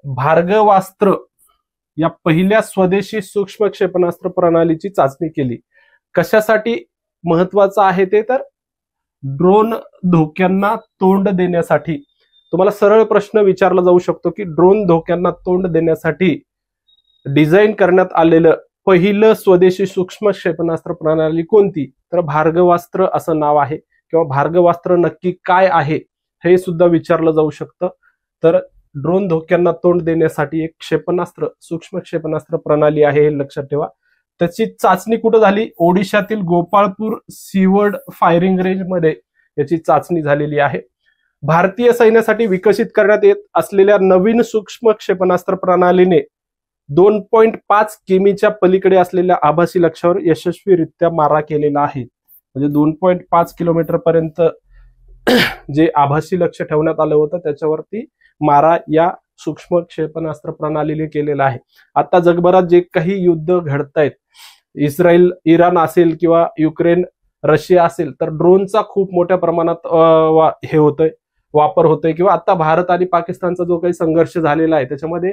भार्गवास्त्र या पहिल्या स्वदेशी सूक्ष्म क्षेपणास्त्र प्रणालीची चाचणी केली. कशासाठी महत्वाचं आहे ते तर ड्रोन धोक्यांना तोंड देण्यासाठी. तुम्हाला सरळ प्रश्न विचारला जाऊ शकतो की ड्रोन धोक्यांना तोंड देण्यासाठी डिझाईन करण्यात आलेलं पहिलं स्वदेशी सूक्ष्म क्षेपणास्त्र प्रणाली कोणती, तर भार्गवास्त्र असं नाव आहे. किंवा भार्गवास्त्र नक्की काय आहे हे सुद्धा विचारलं जाऊ शकतं. तर ड्रोन धोक्यांना तोंड देण्यासाठी एक क्षेपणास्त्र, सूक्ष्म क्षेपणास्त्र प्रणाली आहे, हे लक्षात ठेवा. त्याची चाचणी कुठं झाली, ओडिशातील गोपाळपूर सीवर्ड फायरिंग रेंज मध्ये याची चाचणी झालेली आहे. भारतीय सैन्यासाठी विकसित करण्यात येत असलेल्या नवीन सूक्ष्म क्षेपणास्त्र प्रणालीने 2.5 किमीच्या पलीकडे असलेल्या आभासी लक्ष्यावर यशस्वीरित्या मारा केलेला आहे. म्हणजे 2.5 किलोमीटर पर्यंत जे आभासी लक्ष्य ठेवण्यात आलं होतं त्याच्यावरती मारा या सूक्ष्म क्षेपणास्त्र प्रणालीने केलेला आहे. आता जगभरात जे काही युद्ध घडतायत, इस्रायल इराण असेल किंवा युक्रेन रशिया असेल, तर ड्रोनचा खूप मोठ्या प्रमाणात हे होतंय, वापर होतोय. किंवा आता भारत आणि पाकिस्तानचा जो काही संघर्ष झालेला आहे त्याच्यामध्ये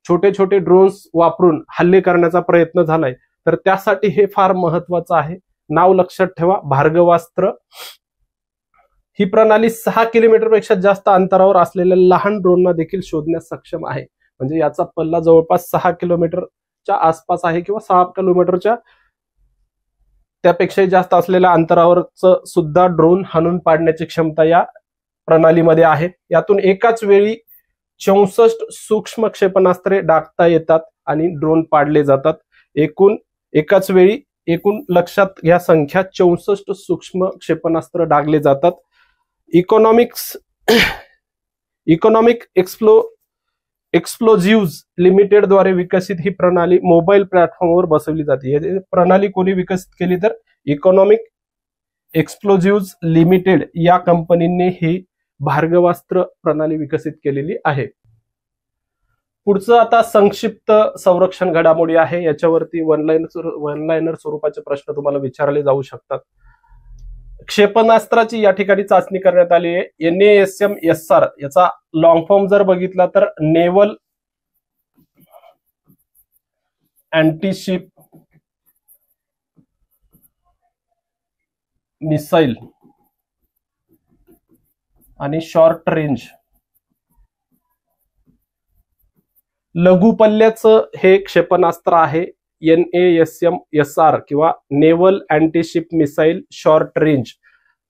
छोटे छोटे ड्रोन्स वापरून हल्ले करण्याचा प्रयत्न झालाय. तर त्यासाठी हे फार महत्वाचं आहे. नाव लक्षात ठेवा, भार्गवास्त्र. ही प्रणाली 6 किलोमीटरपेक्षा जास्त अंतरावर असलेल्या लहान ड्रोनना देखील शोधण्यास सक्षम आहे. म्हणजे याचा पल्ला जवळपास 6 किलोमीटरच्या आसपास आहे किंवा 6 किलोमीटरच्या त्यापेक्षाही जास्त असलेल्या अंतरावरच सुद्धा ड्रोन हाणून पाडण्याची क्षमता या प्रणालीमध्ये आहे. यातून एकाच वेळी 64 सूक्ष्म क्षेपणास्त्रे डागता येतात आणि ड्रोन पाडले जातात. एकाच वेळी एकूण लक्षात घ्या संख्या 64 सूक्ष्म क्षेपणास्त्र डागले जातात. इकॉनॉमिक एक्सप्लोजिव्ह लिमिटेड द्वारे विकसित ही प्रणाली मोबाईल प्लॅटफॉर्मवर बसवली जाते. ही प्रणाली कोणी विकसित केली तर इकॉनॉमिक एक्सप्लोजिव्ह लिमिटेड या कंपनीने ही भार्गवास्त्र प्रणाली विकसित केलेली आहे. पुढचं आता संक्षिप्त संरक्षण घडामोडी आहे. याच्यावरती वन लाइनर स्वरूपाचे प्रश्न तुम्हाला विचारले जाऊ शकतात. क्षेपणास्त्राची या ठिकाणी चाचणी करण्यात आली आहे. NASM-SR याचा लॉंग फॉर्म जर बघितला तर नेव्हल अँटीशिप मिसाईल आणि शॉर्ट रेंज. लघु पल्ल्याचं हे क्षेपणास्त्र आहे NASM-SR किंवा नेव्हल अँटीशिप मिसाईल शॉर्ट रेंज.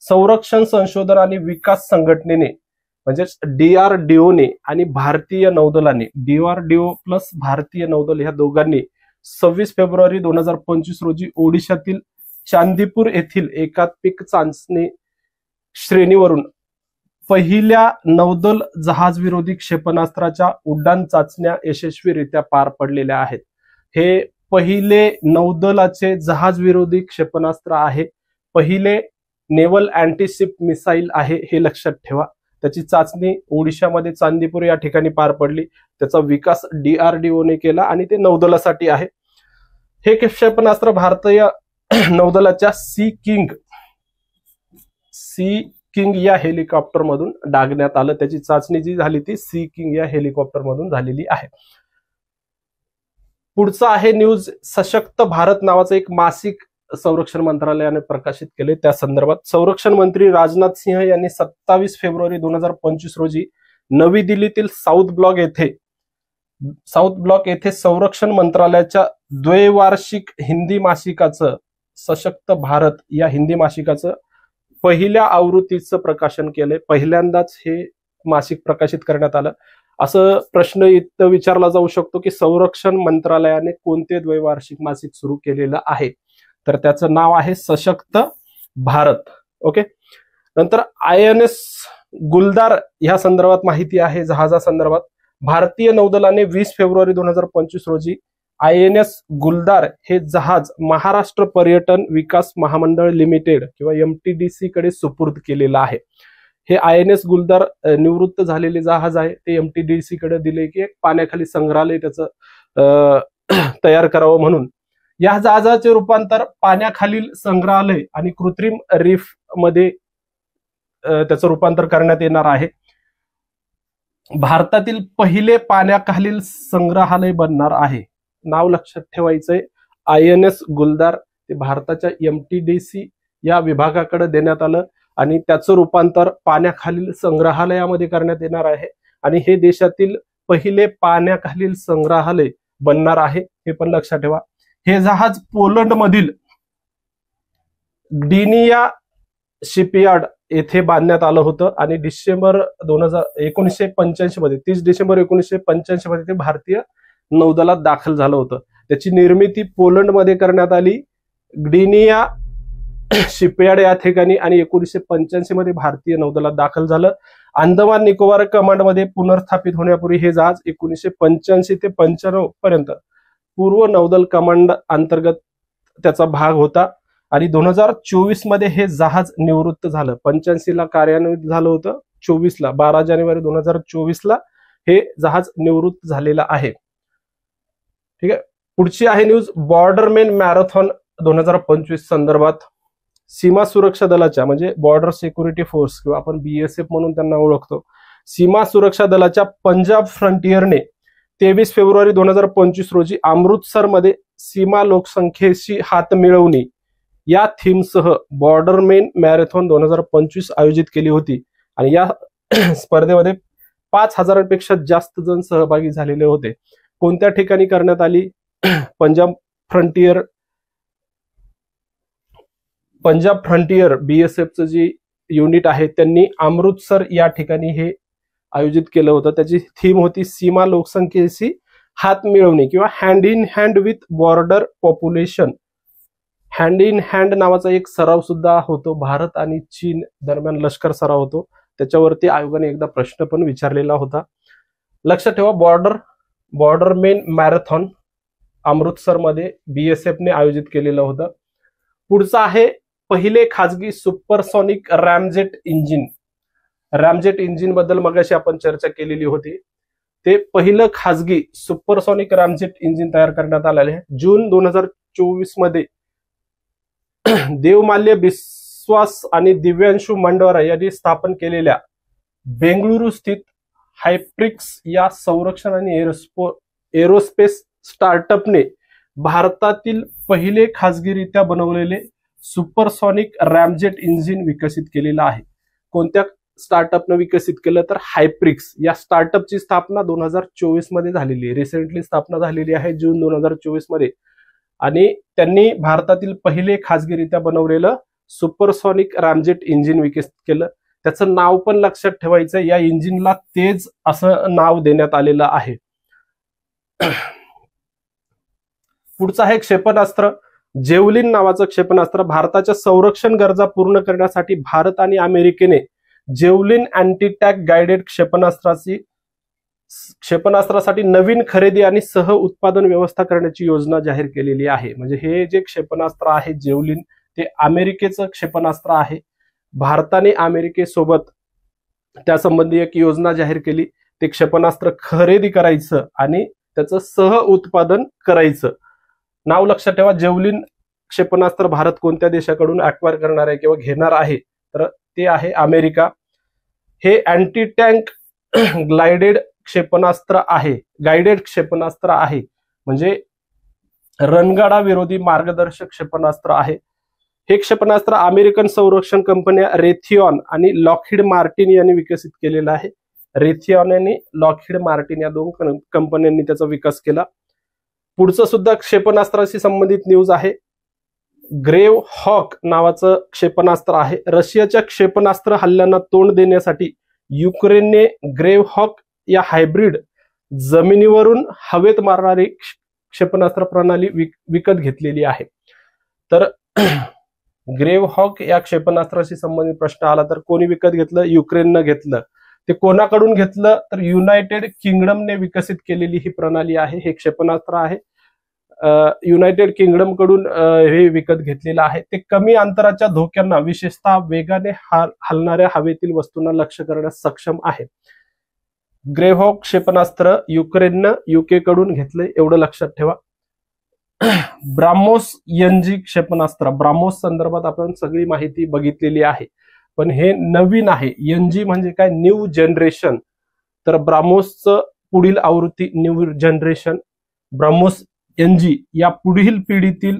संरक्षण संशोधन आणि विकास संघटनेने म्हणजेच DRDOने आणि भारतीय नौदलाने, DRDO प्लस भारतीय नौदल ह्या दोघांनी 26 फेब्रुवारी 2025 रोजी ओडिशातील चांदीपूर येथील एकात्मिक चाचणी श्रेणीवरून पहिल्या नौदल जहाज विरोधी क्षेपणास्त्राच्या उड्डाण चाचण्या यशस्वीरित्या पार पडलेल्या आहेत. हे पहिले नौदलाचे जहाज विरोधी क्षेपणास्त्र आहे, पहिले नेव्हल अँटीशिप मिसाईल आहे, हे लक्षात ठेवा. त्याची चाचणी ओडिशामध्ये चांदीपूर या ठिकाणी पार पडली. त्याचा विकास DRDOने केला आणि ते नौदलासाठी आहे. हे क्षेपणास्त्र भारतीय नौदलाच्या सी किंग या हेलिकॉप्टर मधून डागण्यात आलं. त्याची चाचणी जी झाली ती सी किंग या हेलिकॉप्टर मधून झालेली आहे. पुढचा आहे न्यूज. सशक्त भारत नावाचं एक मासिक संरक्षण मंत्रालयाने प्रकाशित केले. त्या संदर्भात संरक्षण मंत्री राजनाथ सिंह यांनी 27 फेब्रुवारी 2025 रोजी नवी दिल्लीतील साऊथ ब्लॉक येथे संरक्षण मंत्रालयाच्या द्वैवार्षिक हिंदी मासिकाचं सशक्त भारत या हिंदी मासिकाचं पहिल्या आवृत्तीचं प्रकाशन केलंय. पहिल्यांदाच हे मासिक प्रकाशित करण्यात आलं. असं प्रश्न इथं विचारला जाऊ शकतो की संरक्षण मंत्रालयाने कोणते द्वैवार्षिक मासिक सुरू केलेलं आहे, तर त्याचं नाव आहे सशक्त भारत. ओके. नंतर INS गुलदार ह्या संदर्भात माहिती आहे. जहाजासंदर्भात भारतीय नौदलाने 20 फेब्रुवारी 2025 रोजी INS गुलदार हे जहाज महाराष्ट्र पर्यटन विकास महामंडळ लिमिटेड किंवा MTDC कडे सुपूर्द केलेलं आहे. हे INS गुलदार निवृत्त झालेले जहाज आहे. ते MTDC कडे दिले की एक पाण्याखाली संग्रहालय त्याचं तयार करावं म्हणून. या जहाजाचे रूपांतर पाण्याखालील संग्रहालय आणि कृत्रिम रीफ मध्ये त्याचं रूपांतर करण्यात येणार आहे. भारतातील पहिले पाण्याखालील संग्रहालय बनणार आहे. नाव लक्षात ठेवायचंय, INS गुलदार. ते भारताच्या MTDC या विभागाकडे देण्यात आलं आणि त्याचं रूपांतर पाण्याखालील संग्रहालयामध्ये करण्यात येणार आहे. आणि हे देशातील पहिले पाण्याखालील संग्रहालय बनणार आहे, हे पण लक्षात ठेवा. हे जहाज पोलंड मधील ग्डिनिया शिपयार्ड येथे बांधण्यात आलं होतं आणि डिसेंबर 1985 मध्ये 30 डिसेंबर 1985 मध्ये ते भारतीय नौदलात दाखल झालं होतं. त्याची निर्मिती पोलंड मध्ये करण्यात आली, ग्डिनिया शिपयार्ड या ठिकाणी, आणि 1985 मध्ये भारतीय नौदलात दाखल झालं. अंदमान निकोबार कमांड मध्ये पुनर्स्थापित होण्यापूर्वी हे जहाज 1985 ते 95 पर्यंत पूर्व नौदल कमांड अंतर्गत त्याचा भाग होता आणि 2024 मध्ये हे जहाज निवृत्त झालं. 85 ला कार्यान्वित झालं होतं, 24 ला 12 जानेवारी 2024 ला हे जहाज निवृत्त झालेलं आहे. ठीक आहे. पुढची आहे न्यूज. बॉर्डरमेन मॅरेथॉन 2025 संदर्भात सीमा सुरक्षा दलाच्या म्हणजे बॉर्डर सिक्युरिटी फोर्स किंवा आपण BSF म्हणून त्यांना ओळखतो, सीमा सुरक्षा दलाच्या पंजाब फ्रंटियरने 23 फेब्रुवारी 2025 रोजी अमृतसरमध्ये सीमा लोकसंख्येशी हात मिळवणी या थीमसह बॉर्डरमेन मॅरेथॉन 2025 आयोजित केली होती आणि या स्पर्धेमध्ये 5000पेक्षा जास्त जण सहभागी झालेले होते. कोणत्या ठिकाणी करण्यात आली? पंजाब फ्रंटियर BSFचं जी युनिट आहे त्यांनी अमृतसर या ठिकाणी हे आयोजित केलं होतं. त्याची थीम होती सीमा लोकसंख्येशी हात मिळवणी किंवा hand in hand with border population. Hand in hand नावाचा एक सराव सुद्धा होतो, भारत आणि चीन दरम्यान लष्कर सराव होतो. त्याच्यावरती आयोगाने एकदा प्रश्न पण विचारलेला होता. लक्षात ठेवा, बॉर्डरमेन मॅरेथॉन अमृतसरमध्ये BSFने आयोजित केलेलं होतं. पुढचं आहे पहिले खाजगी सुपरसॉनिक रॅमजेट इंजिन. रॅमजेट इंजिन बद्दल मगाशी आपण चर्चा केलेली होती. ते पहिलं खाजगी सुपरसॉनिक रॅमजेट इंजिन तयार करण्यात आलेले आहे. जून 2024 मध्ये देवमाल्य बिस्वास आणि दिव्यांशू मंडवरा यांनी स्थापन केलेल्या बेंगळुरू स्थित हायप्रिक्स या संरक्षण आणि एरोस्पेस स्टार्टअपने भारतातील पहिले खाजगीरित्या बनवलेले सुपरसॉनिक रॅमजेट इंजिन विकसित केलेलं आहे. कोणत्या स्टार्टअपनं विकसित केलं? तर हायप्रिक्स. या स्टार्टअपची स्थापना 2024 मध्ये झालेली आहे. रिसेंटली स्थापना झालेली आहे जून 2024 मध्ये आणि त्यांनी भारतातील पहिले खाजगीरित्या बनवलेलं सुपरसॉनिक रॅमजेट इंजिन विकसित केलं. त्याचं नाव पण लक्षात ठेवायचं, या इंजिनला तेज असं नाव देण्यात आलेलं आहे. पुढचं आहे क्षेपणास्त्र. जेवलिन नावाचं क्षेपणास्त्र भारताच्या संरक्षण गरजा पूर्ण करण्यासाठी भारत आणि अमेरिकेने जेवलिन अँटीटॅक गायडेड क्षेपणास्त्रासाठी नवीन खरेदी आणि सह उत्पादन व्यवस्था करण्याची योजना जाहीर केलेली आहे. म्हणजे हे जे क्षेपणास्त्र आहे जेवलिन ते अमेरिकेचं क्षेपणास्त्र आहे. भारताने अमेरिकेसोबत त्यासंबंधी एक योजना जाहीर केली. ते क्षेपणास्त्र खरेदी करायचं आणि त्याचं सह उत्पादन करायचं. नाव लक्षात ठेवा, जेवलिन क्षेपणास्त्र भारत कोणत्या देशाकडून ऍक्वायर करणार आहे किंवा घेणार आहे, तर ते आहे अमेरिका. हे अँटी टँक ग्लायडेड क्षेपणास्त्र आहे, गायडेड क्षेपणास्त्र आहे, म्हणजे रणगाडा विरोधी मार्गदर्शक क्षेपणास्त्र आहे. हे क्षेपणास्त्र अमेरिकन संरक्षण कंपन्या रेथिऑन आणि लॉकहीड मार्टिन यांनी विकसित केलेलं आहे. रेथिऑन आणि लॉकहीड मार्टिन या दोन कंपन्यांनी त्याचा विकास केला. पुढचं सुद्धा क्षेपणास्त्राशी संबंधित न्यूज आहे. ग्रेव हॉक नावाचं क्षेपणास्त्र आहे. रशियाच्या क्षेपणास्त्र हल्ल्यांना तोंड देण्यासाठी युक्रेनने ग्रेव हॉक या हायब्रिड जमिनीवरून हवेत मारणारी क्षेपणास्त्र प्रणाली विकत घेतलेली आहे. तर ग्रेव हॉक या क्षेपणास्त्राशी संबंधित प्रश्न आला तर कोणी विकत घेतलं? युक्रेननं घेतलं. ते कोणाकडून घेतलं? तर युनायटेड किंगडमने विकसित केलेली ही प्रणाली आहे. हे क्षेपणास्त्र आहे युनायटेड किंगडम कडून हे विकत घेतलेलं आहे. ते कमी अंतराच्या धोक्यांना, विशेषतः वेगाने हलणाऱ्या हवेतील वस्तूंना लक्ष्य करण्यास सक्षम आहे. ग्रेव्हॉक क्षेपणास्त्र युक्रेननं युके कडून घेतलंय, एवढं लक्षात ठेवा. ब्राह्मोस एनजी क्षेपणास्त्र, ब्राह्मोस संदर्भात आपण सगळी माहिती बघितलेली आहे, पण हे नवीन आहे. एनजी म्हणजे काय? New generation. तर ब्राह्मोसचं पुढील आवृत्ती न्यू जनरेशन ब्राह्मोस एनजी या पुढील पिढीतील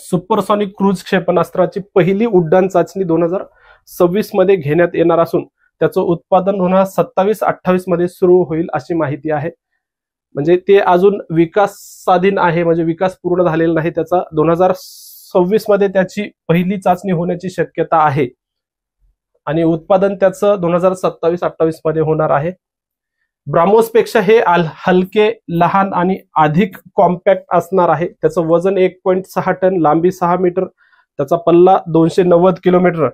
सुपरसॉनिक क्रूज क्षेपणास्त्राची पहिली उड्डाण चाचणी 2026 मध्ये घेण्यात येणार असून त्याचं उत्पादन 2027-28 मध्ये सुरू होईल अशी माहिती आहे. म्हणजे ते अजून विकासाधीन आहे, म्हणजे विकास पूर्ण झालेला नाही त्याचा. 2026 मध्ये त्याची पहिली चाचणी होण्याची शक्यता आहे आणि उत्पादन त्याचं 2027-28 मध्ये होणार आहे. ब्राह्मोस पेक्षा हे हलके, लहान आणि अधिक कॉम्पॅक्ट असणार आहे. त्याचं वजन 1.6 टन, लांबी 6 मीटर, त्याचा पल्ला 290 किलोमीटर,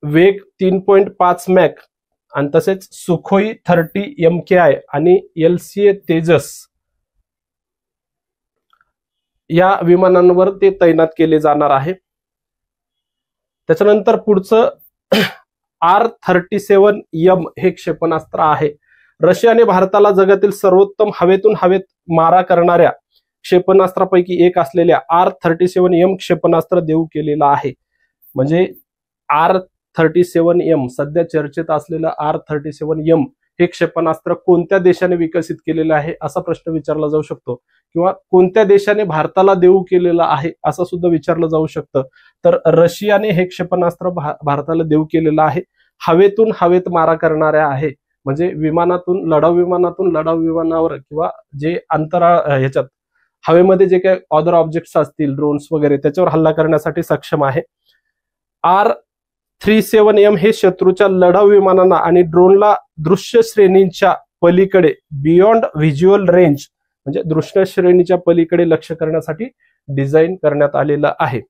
वेग 3.5 मॅक आणि तसेच सुखोई 30 MKI आणि LCA तेजस या विमानांवर ते तैनात केले जाणार आहे. त्याच्यानंतर पुढचं R-37M हे क्षेपणास्त्र आहे. रशियाने भारताला जगातील सर्वोत्तम हवेतून हवेत मारा करणाऱ्या क्षेपणास्त्रापैकी एक असलेल्या R-37M क्षेपणास्त्र देऊ केलेला आहे. म्हणजे R-37M सध्या चर्चेत असलेलं R-37M हे क्षेपणास्त्र कोणत्या देशाने विकसित केलेलं आहे असा प्रश्न विचारला जाऊ शकतो, किंवा कोणत्या देशाने भारताला देऊ केलेलं आहे असं सुद्धा विचारलं जाऊ शकतं. तर रशियाने हे क्षेपणास्त्र भारताला देऊ केलेलं आहे. हवेतून हवेत मारा करणाऱ्या आहे, म्हणजे विमानातून, लढाऊ विमानावर किंवा जे अंतराळ ह्याच्यात हवेमध्ये जे काही अदर ऑब्जेक्ट्स असतील, ड्रोन्स वगैरे, त्याच्यावर हल्ला करण्यासाठी सक्षम आहे. R-37M हे शत्रूच्या लढाऊ विमानांना आणि ड्रोनला दृश्य श्रेणीच्या पलीकडे, बियॉन्ड व्हिज्युअल रेंज म्हणजे दृश्य श्रेणीच्या पलीकडे लक्ष्य करण्यासाठी डिझाईन करण्यात आलेलं आहे.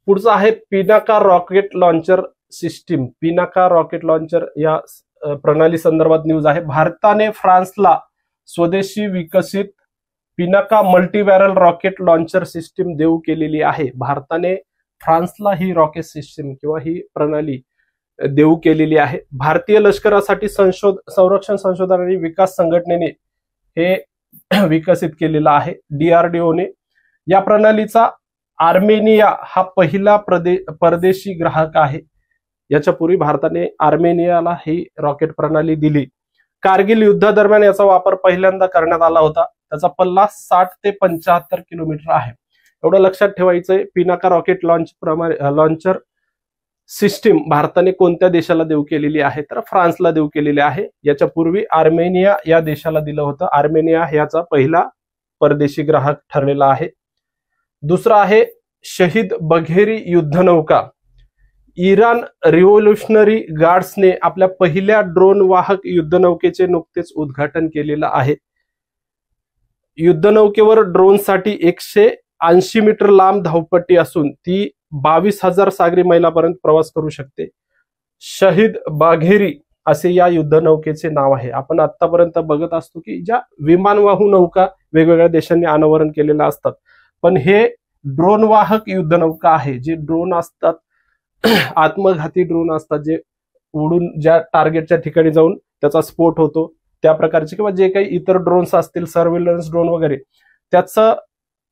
पुढचं आहे Pinaka rocket launcher system. Pinaka rocket launcher या प्रणाली संदर्भात न्यूज आहे. भारताने फ्रान्सला स्वदेशी विकसित पिनाका मल्टीबॅरल रॉकेट लॉन्चर सिस्टीम देऊ केलेली आहे. भारताने फ्रान्सला ही रॉकेट सिस्टीम किंवा ही प्रणाली देऊ केलेली आहे. भारतीय लष्करासाठी संरक्षण संशोधन आणि विकास संघटनेने हे विकसित केलेलं आहे, DRDOने. या प्रणालीचा आर्मेनिया हा पहिला परदेशी ग्राहक आहे. याच्यापूर्वी भारताने आर्मेनियाला ही रॉकेट प्रणाली दिली. कारगिल युद्धादरम्यान याचा वापर पहिल्यांदा करण्यात आला होता. त्याचा पल्ला 60 ते 75 किलोमीटर आहे. एवढं लक्षात ठेवायचंय. पिनाका रॉकेट लॉन्चर सिस्टीम भारताने कोणत्या देशाला देऊ केलेली आहे? तर फ्रान्सला देऊ केलेली आहे. याच्या पूर्वी आर्मेनिया या देशाला दिलं होतं. आर्मेनिया याचा पहिला परदेशी ग्राहक ठरलेला आहे. दुसरा आहे शहीद बघेरी युद्धनौका. इराण रिव्होल्युशनरी गार्ड्सने आपल्या पहिल्या ड्रोन वाहक युद्धनौकेचे नुकतेच उद्घाटन केलेलं आहे. युद्धनौकेवर ड्रोनसाठी 80 मीटर लांब धावपट्टी असून ती 22,000 सागरी मैलापर्यंत प्रवास करू शकते. शहीद बाघेरी असे या युद्धनौकेचे नाव आहे. आपण आतापर्यंत बघत असतो की ज्या विमानवाहू नौका वेगवेगळ्या देशांनी अनावरण केलेल्या असतात, पण हे ड्रोन वाहक युद्धनौका आहे. जे ड्रोन असतात, आत्मघाती ड्रोन असतात, जे उडून ज्या टार्गेटच्या ठिकाणी जाऊन त्याचा स्फोट होतो, त्या प्रकारचे किंवा जे काही इतर ड्रोन्स असतील, सर्व्हेलन्स ड्रोन वगैरे, त्याचं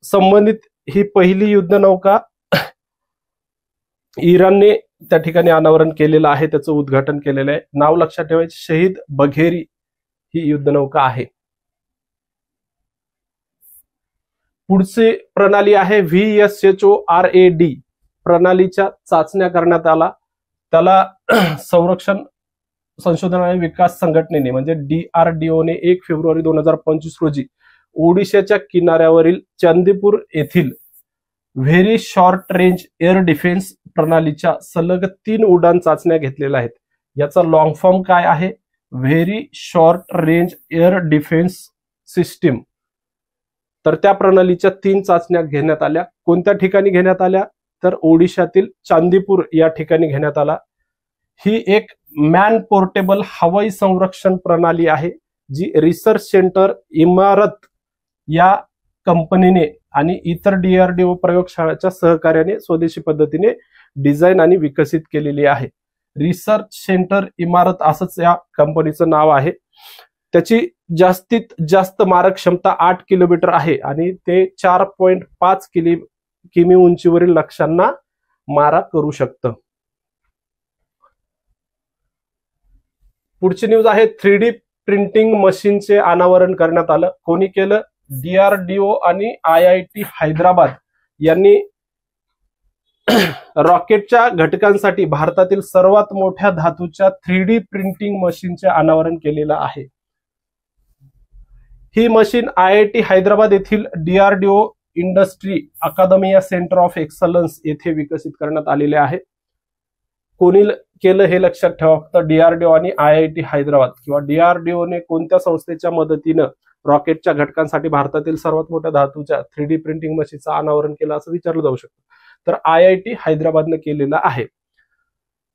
संबंधित ही पहिली युद्धनौका इराणने त्या ठिकाणी अनावरण केलेलं आहे, त्याचं उद्घाटन केलेलं आहे. नाव लक्षात ठेवायचे, शहीद बघेरी ही युद्धनौका आहे. पुढची प्रणाली आहे VSHORAD प्रणालीच्या चाचण्या करण्यात आला. त्याला संरक्षण संशोधन आणि विकास संघटनेने म्हणजे DRDOने 1 फेब्रुवारी 2025 रोजी ओडिशाच्या किनाऱ्यावरील चांदीपूर येथील very short range air defence प्रणालीच्या सलग 3 उड्डाण चाचण्या घेतलेल्या आहेत. याचा लॉंग फॉर्म काय आहे? Very short range air defence system. तर त्या प्रणालीच्या 3 चाचण्या घेण्यात आल्या. कोणत्या ठिकाणी घेण्यात आल्या? तर ओडिशातील चांदीपूर या ठिकाणी घेण्यात आला. ही एक मॅन पोर्टेबल हवाई संरक्षण प्रणाली आहे, जी रिसर्च सेंटर इमारत या कंपनीने आणि इतर DRDO प्रयोगशाळाच्या सहकार्याने स्वदेशी पद्धतीने डिझाईन आणि विकसित केलेली आहे. रिसर्च सेंटर इमारत असंच या कंपनीचं नाव आहे. त्याची जास्तीत जास्त मारक क्षमता 8 किलोमीटर आहे आणि ते 4.5 किमी उंचीवरील लक्ष्यांना मारा करू शकतं. पुढची न्यूज आहे 3D प्रिंटिंग मशीनचे अनावरण करण्यात आलं. कोणी केलं? DRDO आणि IIT हैदराबाद यांनी रॉकेटच्या घटकांसाठी भारतातील सर्वात मोठ्या धातूच्या 3D प्रिंटिंग मशीनचे अनावरण केलेलं आहे. ही मशीन IIT हैदराबाद येथील DRDO industry academia centre of excellence येथे विकसित करण्यात आलेले आहे. कोणी केलं हे लक्षात ठेवा. फक्त DRDO आणि IIT हैदराबाद किंवा DRDOने कोणत्या संस्थेच्या मदतीनं रॉकेटच्या घटकांसाठी भारतातील सर्वात मोठ्या धातूच्या 3D प्रिंटिंग मशीनचं अनावरण केलं असं विचारलं जाऊ शकतं. तर IIT हैदराबादने केलेलं आहे.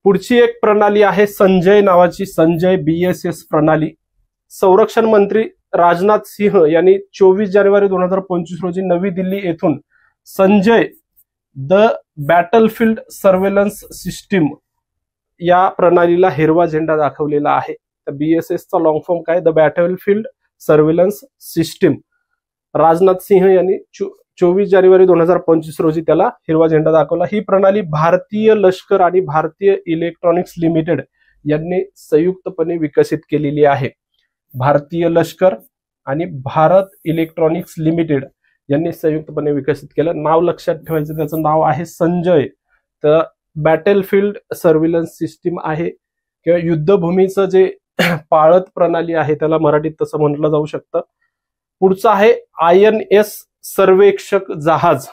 पुढची एक प्रणाली आहे संजय नावाची, संजय BSS प्रणाली. संरक्षण मंत्री राजनाथ सिंह यांनी 24 जानेवारी 2025 रोजी नवी दिल्ली येथून Sanjay the battlefield surveillance system या प्रणालीला हिरवा झेंडा दाखवलेला आहे. तर BSS चा लॉंग फॉर्म काय? The battlefield surveillance system. Rajnath Singh यांनी 24 जानेवारी 2025 रोजी त्याला हिरवा झेंडा दाखवला. ही प्रणाली भारतीय लष्कर आणि भारतीय इलेक्ट्रॉनिक्स लिमिटेड यांनी संयुक्तपणे विकसित केलेली आहे. भारतीय लष्कर आणि भारत इलेक्ट्रॉनिक्स लिमिटेड यांनी संयुक्तपणे विकसित केलं. नाव लक्षात ठेवायचं, त्याचं नाव आहे संजय. तर बॅटलफील्ड सर्व्हेलन्स सिस्टीम आहे किंवा युद्धभूमीचं जे पाळत प्रणाली आहे त्याला मराठीत तसं म्हटलं जाऊ शकतं. पुढचं आहे INS सर्वेक्षक जहाज.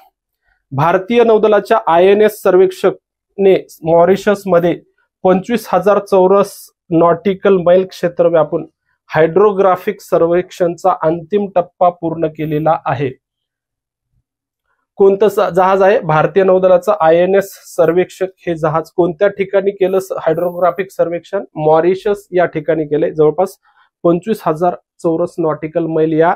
भारतीय नौदलाच्या INS सर्वेक्षकने मॉरिशसमध्ये 25,000 चौरस नॉटिकल मैल क्षेत्र व्यापून हायड्रोग्राफिक सर्वेक्षणचा अंतिम टप्पा पूर्ण केलेला आहे. कोणतं जहाज आहे? भारतीय नौदलाचं INS सर्वेक्षक हे जहाज कोणत्या ठिकाणी केलं हायड्रोग्राफिक सर्वेक्षण? मॉरिशस या ठिकाणी केले. जवळपास 25,000 चौरस नॉटिकल मैल या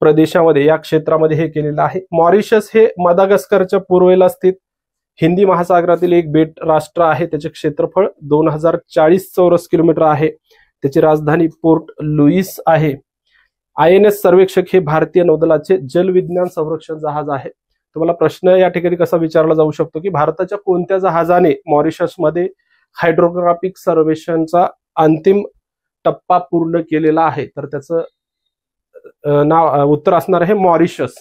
प्रदेशामध्ये, या क्षेत्रामध्ये हे केलेलं आहे. मॉरिशस हे मदागास्करच्या पूर्वेला स्थित हिंदी महासागरातील एक बेट राष्ट्र आहे. त्याचे क्षेत्रफळ 2040 चौरस किलोमीटर आहे. त्याची राजधानी पोर्ट लुईस आहे. INS सर्वेक्षक हे भारतीय नौदलाचे जलविज्ञान संरक्षण जहाज आहे. तुम्हाला प्रश्न या ठिकाणी कसा विचारला जाऊ शकतो की भारताच्या कोणत्या जहाजाने मॉरिशसमध्ये हायड्रोग्राफिक सर्वेक्षणचा अंतिम टप्पा पूर्ण केलेला आहे? तर त्याचं उत्तर असणार आहे मॉरिशस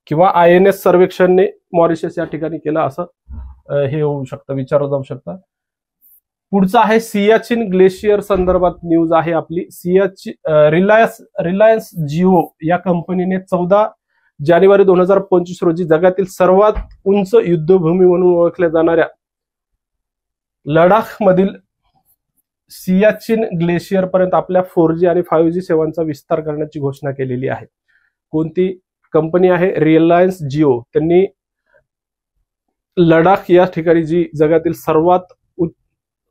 किंवा INS सर्वेक्षणने मॉरिशस या ठिकाणी केलं असं हे होऊ शकतं, विचारलं जाऊ शकतं. पुढचं आहे सियाचीन ग्लेशियर संदर्भात न्यूज आहे आपली. रिलायन्स जिओ या कंपनीने 14 जानेवारी 2025 रोजी जगातील सर्वात उंच युद्धभूमी म्हणून ओळखल्या जाणाऱ्या लडाख मधील सियाचीन ग्लेशियर पर्यंत आपल्या 4G आणि 5G सेवांचा विस्तार करण्याची घोषणा केलेली आहे. कोणती कंपनी आहे? रिलायन्स जिओ. त्यांनी लडाख या ठिकाणी जी जगातील सर्वात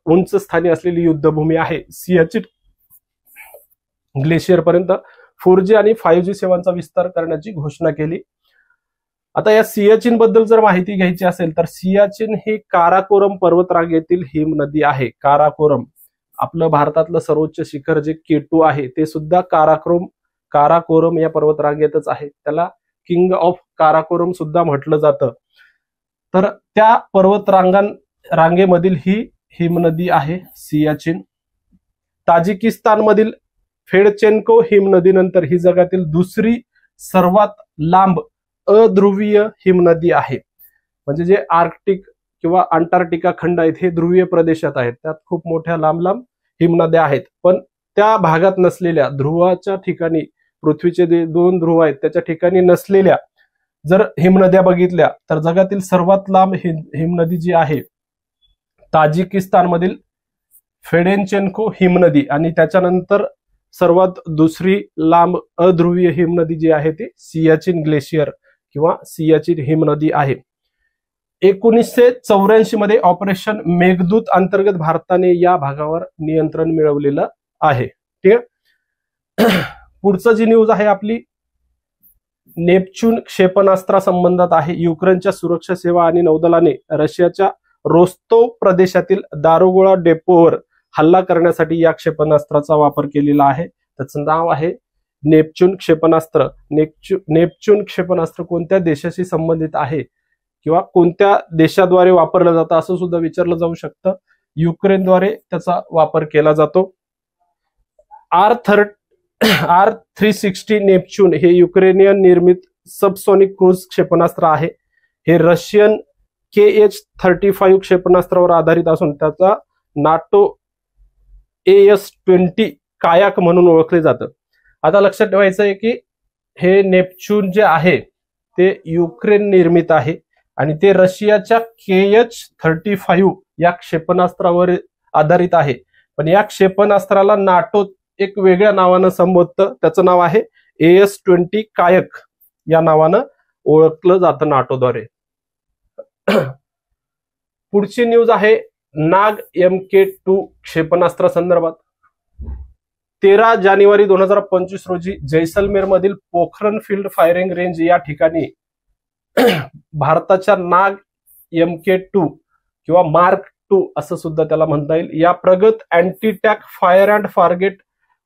उंच स्थानी असलेली युद्धभूमी आहे, सियाचीन ग्लेशियर पर्यंत 4G आणि 5G सेवांचा विस्तार करण्याची घोषणा केली. आता या सियाचीन बद्दल जर माहिती घ्यायची असेल तर सियाचीन ही काराकोरम पर्वतरांगेतील हिम नदी आहे. काराकोरम, आपलं भारतातलं सर्वोच्च शिखर जे K2 आहे ते सुद्धा काराकोरम या पर्वतरांगेतच आहे. त्याला किंग ऑफ काराकोरम सुद्धा म्हटलं जातं. तर त्या रांगेमधील ही हिमनदी आहे सियाचीन. ताजिकिस्तानमधील फेडचेन्को हिमनदीनंतर ही जगातील दुसरी सर्वात लांब अध्रुवीय हिमनदी आहे. म्हणजे जे आर्क्टिक किंवा अंटार्क्टिका खंड आहेत हे ध्रुवीय प्रदेशात आहेत, त्यात खूप मोठ्या लांब लांब हिमनद्या आहेत. पण त्या भागात नसलेल्या, ध्रुवाच्या ठिकाणी, पृथ्वीचे जे 2 ध्रुव आहेत त्याच्या ठिकाणी नसलेल्या जर हिमनद्या बघितल्या तर जगातील सर्वात लांब हिमनदी जी आहे ताजिकिस्तानमधील फेडेनचेन्को हिमनदी, आणि त्याच्यानंतर सर्वात दुसरी लांब अध्रुवीय हिमनदी जी आहे ती सियाचीन ग्लेशियर किंवा सियाचीन हिमनदी आहे. 1984 मध्ये ऑपरेशन मेघदूत अंतर्गत भारताने या भागावर नियंत्रण मिळवलेलं आहे. ठीक आहे. पुढचं जी न्यूज आहे आपली नेपच्यून क्षेपणास्त्रासंबंधात आहे. युक्रेनच्या सुरक्षा सेवा आणि नौदलाने रशियाच्या रोस्तोव प्रदेशातील दारुगोळा डेपोवर हल्ला करण्यासाठी या क्षेपणास्त्राचा वापर केलेला आहे. त्याचं नाव आहे नेपच्यून क्षेपणास्त्र. नेपच्यून क्षेपणास्त्र कोणत्या देशाशी संबंधित आहे किंवा कोणत्या देशाद्वारे वापरलं जातं असं सुद्धा विचारलं जाऊ शकतं. युक्रेनद्वारे त्याचा वापर केला जातो. R360 नेपच्यून हे युक्रेनियन निर्मित सबसोनिक क्रूज क्षेपणास्त्र आहे. हे रशियन KH-35 क्षेपणास्त्रावर आधारित असून त्याचा नाटो AS-20 कायाक म्हणून ओळखले जातं. आता लक्षात ठेवायचं आहे की हे नेपच्यून जे आहे ते युक्रेन निर्मित आहे आणि ते रशियाच्या KH-35 या क्षेपणास्त्रावर आधारित आहे. पण या क्षेपणास्त्राला नाटो एक वेगळ्या नावानं संबोधतं. त्याचं नाव आहे AS-20 कायक या नावानं ओळखलं जातं नाटोद्वारे. पुढची न्यूज आहे नाग MK2 क्षेपणास्त्र संदर्भात. 13 जानेवारी 2025 रोजी जैसलमेर मधील पोखरण फील्ड फायरिंग रेंज या ठिकाणी भारताच्या नाग MK2 किंवा मार्क 2 असं सुद्धा त्याला म्हणता येईल या प्रगत anti tank fire and forget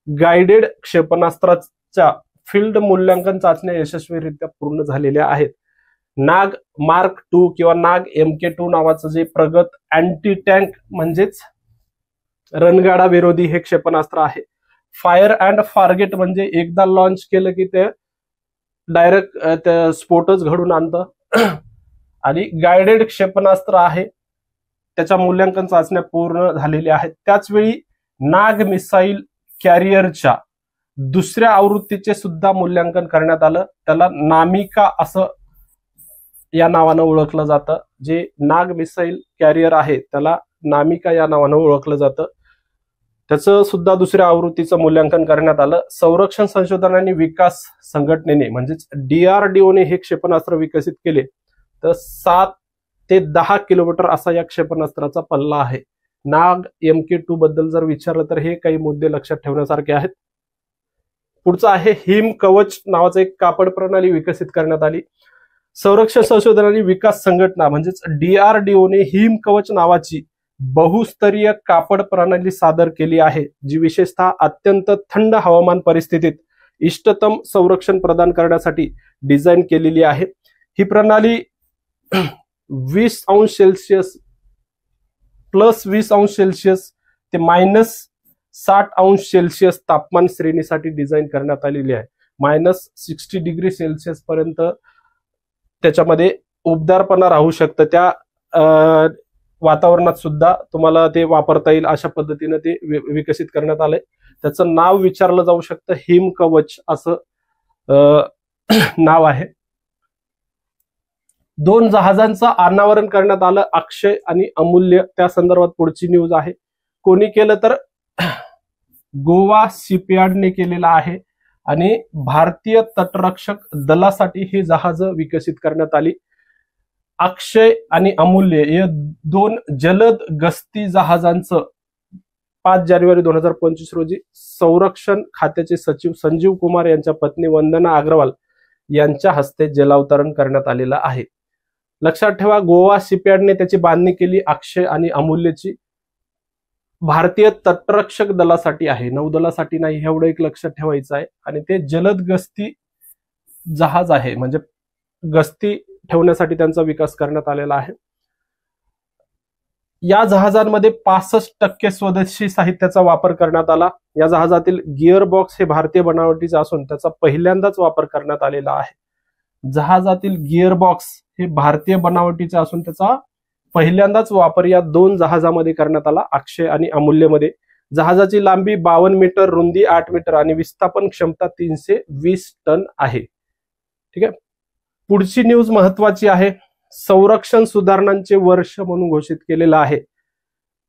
guided क्षेपणास्त्राच्या फील्ड मूल्यांकन चाचण्या यशस्वीरित्या पूर्ण झालेल्या आहेत. नाग मार्क 2 किंवा नाग MK2 नावाचं जे प्रगत अँटी टँक म्हणजेच रणगाडा विरोधी हे क्षेपणास्त्र आहे. फायर अँड फारगेट म्हणजे एकदा लॉन्च केलं की ते डायरेक्ट स्फोटच घडून आणतं आणि गाइडेड क्षेपणास्त्र आहे. त्याच्या मूल्यांकन चाचण्या पूर्ण झालेल्या आहेत. त्याचवेळी नाग मिसाईल कॅरियरच्या दुसऱ्या आवृत्तीचे सुद्धा मूल्यांकन करण्यात आलं. त्याला नामिका असं या नावानं ओळखलं जातं. जे नाग मिसाईल कॅरियर आहे त्याला नामिका या नावानं ओळखलं जातं. त्याचं सुद्धा दुसऱ्या आवृत्तीचं मूल्यांकन करण्यात आलं. संरक्षण संशोधन आणि विकास संघटनेने म्हणजेच DRDOने हे क्षेपणास्त्र विकसित केले. तर 7 ते 10 किलोमीटर असा या क्षेपणास्त्राचा पल्ला आहे. नाग MK2 बद्दल जर विचारलं तर हे काही मुद्दे लक्षात ठेवण्यासारखे आहेत. पुढचं आहे हिम कवच नावाचं एक कापड प्रणाली विकसित करण्यात आली. संरक्षण संशोधन आणि विकास संघटना म्हणजेच DRDOने हिम कवच नावाची बहुस्तरीय कापड प्रणाली सादर केली आहे, जी विशेषतः अत्यंत थंड हवामान परिस्थितीत इष्टतम संरक्षण प्रदान करण्यासाठी डिझाईन केलेली आहे. ही प्रणाली 20 अंश सेल्सिअस प्लस 20 अंश सेल्सिअस ते -60 अंश सेल्सिअस तापमान श्रेणीसाठी डिझाईन करण्यात आलेली आहे. -60 डिग्री सेल्सिअस पर्यंत त्याच्यामध्ये उबदारपणा राहू शकतं. त्या वातावरणात सुद्धा तुम्हाला ते वापरता येईल अशा पद्धतीने ते विकसित करण्यात आलंय. त्याचं नाव विचारलं जाऊ शकतं, हिम कवच असं नाव आहे. 2 जहाजांचं अनावरण करण्यात आलं, अक्षय आणि अमूल्य. त्या संदर्भात पुढची न्यूज आहे. कोणी केलं तर गोवा शिपयार्डने केलेला आहे आणि भारतीय तटरक्षक दलासाठी ही जहाज विकसित करण्यात आली. अक्षय आणि अमूल्य या 2 जलद गस्ती जहाजांचं 5 जानेवारी 2025 रोजी संरक्षण खात्याचे सचिव संजीव कुमार यांच्या पत्नी वंदना अग्रवाल यांच्या हस्ते जलावतरण करण्यात आलेलं आहे. लक्षात ठेवा, गोवा शिपयार्डने त्याची बांधणी केली अक्षय आणि अमूल्यची. भारतीय तटरक्षक दलासाठी आहे, नौदलासाठी नाही, एवढं एक लक्षात ठेवायचं आहे. आणि ते जलद गस्ती जहाज आहे, म्हणजे गस्ती ठेवण्यासाठी त्यांचा विकास करण्यात आलेला आहे. या जहाजांमध्ये 65% स्वदेशी साहित्याचा वापर करण्यात आला. या जहाजातील गिअर बॉक्स हे भारतीय बनावटीचे असून त्याचा पहिल्यांदाच वापर करण्यात आलेला आहे. जहाजातील गिअर बॉक्स हे भारतीय बनावटीचे असून त्याचा पहिल्यांदाच वापर या 2 जहाजामध्ये करण्यात आला, अक्षय आणि अमूल्यमध्ये. जहाजाची लांबी 52 मीटर, रुंदी 8 मीटर आणि विस्थापन क्षमता 320 टन आहे. ठीक आहे. पुढची न्यूज महत्वाची आहे. संरक्षण सुधारणांचे वर्ष म्हणून घोषित केलेलं आहे.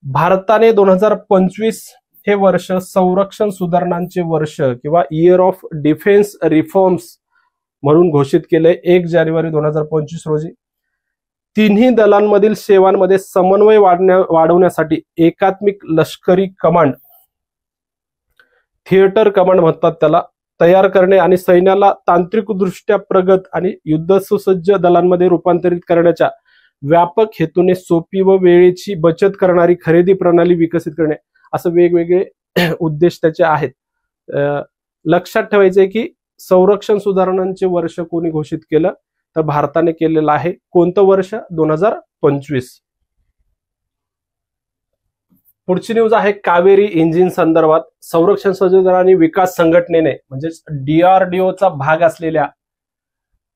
भारताने 2025 हे वर्ष संरक्षण सुधारणांचे वर्ष किंवा इयर ऑफ डिफेन्स रिफॉर्म्स म्हणून घोषित केले 1 जानेवारी 2025 रोजी. तिन्ही दलांमधील सेवांमध्ये समन्वय वाढवण्यासाठी एकात्मिक लष्करी कमांड, थिएटर कमांड म्हणतात त्याला, तयार करणे आणि सैन्याला तांत्रिकदृष्ट्या प्रगत आणि युद्धसुसज्ज दलांमध्ये रूपांतरित करण्याच्या व्यापक हेतूने सोपी व वेळेची बचत करणारी खरेदी प्रणाली विकसित करणे, असं वेगवेगळे उद्देश त्याचे आहेत. लक्षात ठेवायचे की संरक्षण सुधारणांचे वर्ष कोणी घोषित केलं तर भारताने केलेलं आहे. कोणतं वर्ष? 2025. पुढची न्यूज आहे कावेरी इंजिन संदर्भात. संरक्षण संशोधन आणि विकास संघटनेने म्हणजे DRDOचा भाग असलेल्या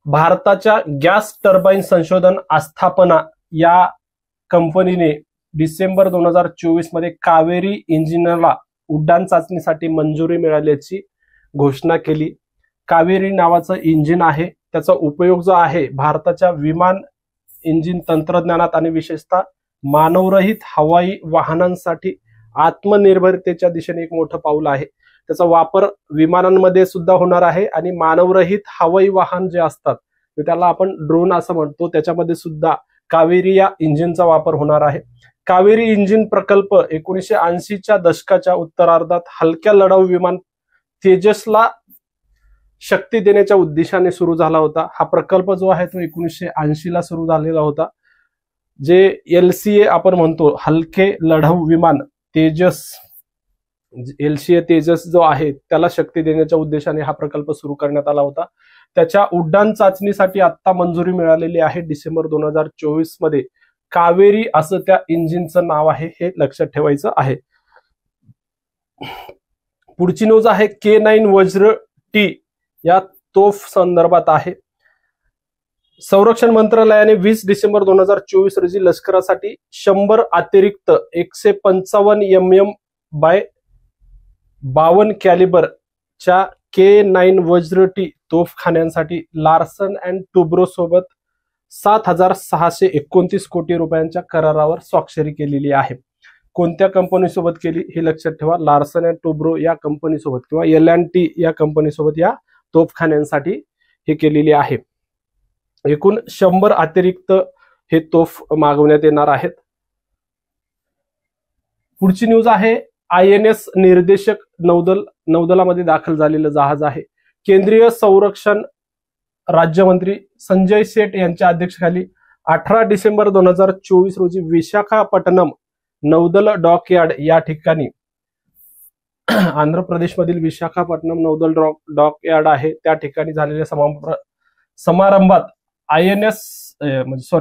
भारताच्या गॅस टर्बाईन संशोधन आस्थापना या कंपनीने डिसेंबर 2024 मध्ये कावेरी इंजिनला उड्डाण चाचणीसाठी मंजुरी मिळाल्याची घोषणा केली. कावेरी नावाचं इंजिन आहे, त्याचा उपयोग जो आहे भारताच्या विमान इंजिन तंत्रज्ञानात आणि विशेषतः मानवरहित हवाई वाहनांसाठी आत्मनिर्भरतेच्या दिशेने एक मोठं पाऊल आहे. त्याचा वापर विमानांमध्ये सुद्धा होणार आहे आणि मानवरहित हवाई वाहन जे असतात त्याला आपण ड्रोन असं म्हणतो, त्याच्यामध्ये सुद्धा कावेरी या इंजिनचा वापर होणार आहे. कावेरी इंजिन प्रकल्प 1980च्या दशकाच्या उत्तरार्धात हलक्या लढाऊ विमान तेजसला शक्ती देण्याच्या उद्देशाने सुरू झाला होता. हा प्रकल्प जो आहे तो 1980ला सुरू झालेला होता. जे LCA आपण म्हणतो, हलके लढाऊ विमान तेजस, LCA तेजस जो आहे त्याला शक्ती देण्याच्या उद्देशाने हा प्रकल्प सुरू करण्यात आला होता. त्याच्या उड्डाण चाचणीसाठी आता मंजुरी मिळालेली आहे डिसेंबर 2024 मध्ये. कावेरी असं त्या इंजिनचं नाव आहे, हे लक्षात ठेवायचं आहे. पुढची न्यूज आहे K9 वज्र T या तोफ संदर्भात आहे. संरक्षण मंत्रालयाने 20 डिसेंबर 2024 रोजी लष्करासाठी 100 अतिरिक्त 155 mm बाय 52 कॅलिबरच्या K9 वज्र T तोफखान्यांसाठी लार्सन अँड टुब्रो सोबत 7,629 कोटी रुपयांच्या करारावर स्वाक्षरी केलेली आहे. कोणत्या कंपनीसोबत केली हे लक्षात ठेवा. लार्सन अँड टुब्रो या कंपनीसोबत किंवा L&T या कंपनीसोबत या तोफखान्यांसाठी हे केलेली आहे. एकूण 100 अतिरिक्त हे तोफ मागवण्यात येणार आहेत. पुढची न्यूज आहे INS निर्देशक नौदलामध्ये दाखल झालेलं जहाज आहे. केंद्रीय संरक्षण राज्यमंत्री संजय सेठ यांच्या अध्यक्षतेखाली 18 डिसेंबर 2024 रोजी विशाखापट्टणम नौदल डॉकयार्ड या ठिकाणी, आंध्र प्रदेशमधील विशाखापट्टणम नौदल डॉकयार्ड आहे त्या ठिकाणी झालेल्या समारंभात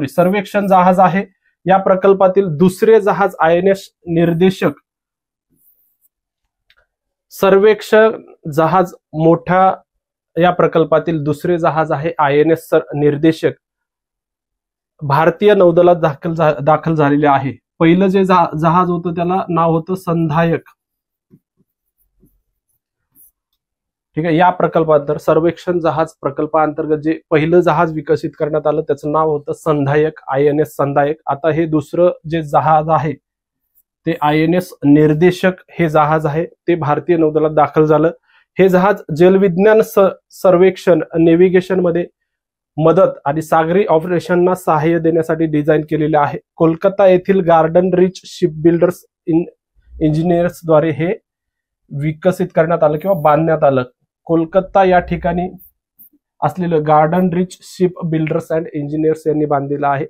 सर्वेक्षण जहाज आहे. या प्रकल्पातील दुसरे जहाज INS निर्देशक सर्वेक्षण जहाज मोठ्या या प्रकल्पातील दुसरे जहाज आहे INS निर्देशक, भारतीय नौदलात दाखल झालेले आहे. पहिलं जे जहाज होतं त्याला नाव होतं संधायक. ठीक आहे. या प्रकल्पानंतर सर्वेक्षण जहाज प्रकल्पाअंतर्गत जे पहिलं जहाज विकसित करण्यात आलं त्याचं नाव होतं संधायक, INS संधायक. आता हे दुसरं जे जहाज आहे ते INS निर्देशक हे जहाज आहे, ते भारतीय नौदलात दाखल झालं. हे जहाज जलविज्ञान सर्वेक्षण, नेव्हिगेशन मध्ये मदत आणि सागरी ऑपरेशनना सहाय्य देण्यासाठी डिझाईन केलेले आहे. कोलकाता येथील garden Reach ship builders engineers द्वारे हे विकसित करण्यात आलं किंवा बांधण्यात आलं. कोलकाता या ठिकाणी असलेलं garden Reach ship builders and engineers यांनी बांधलेलं आहे.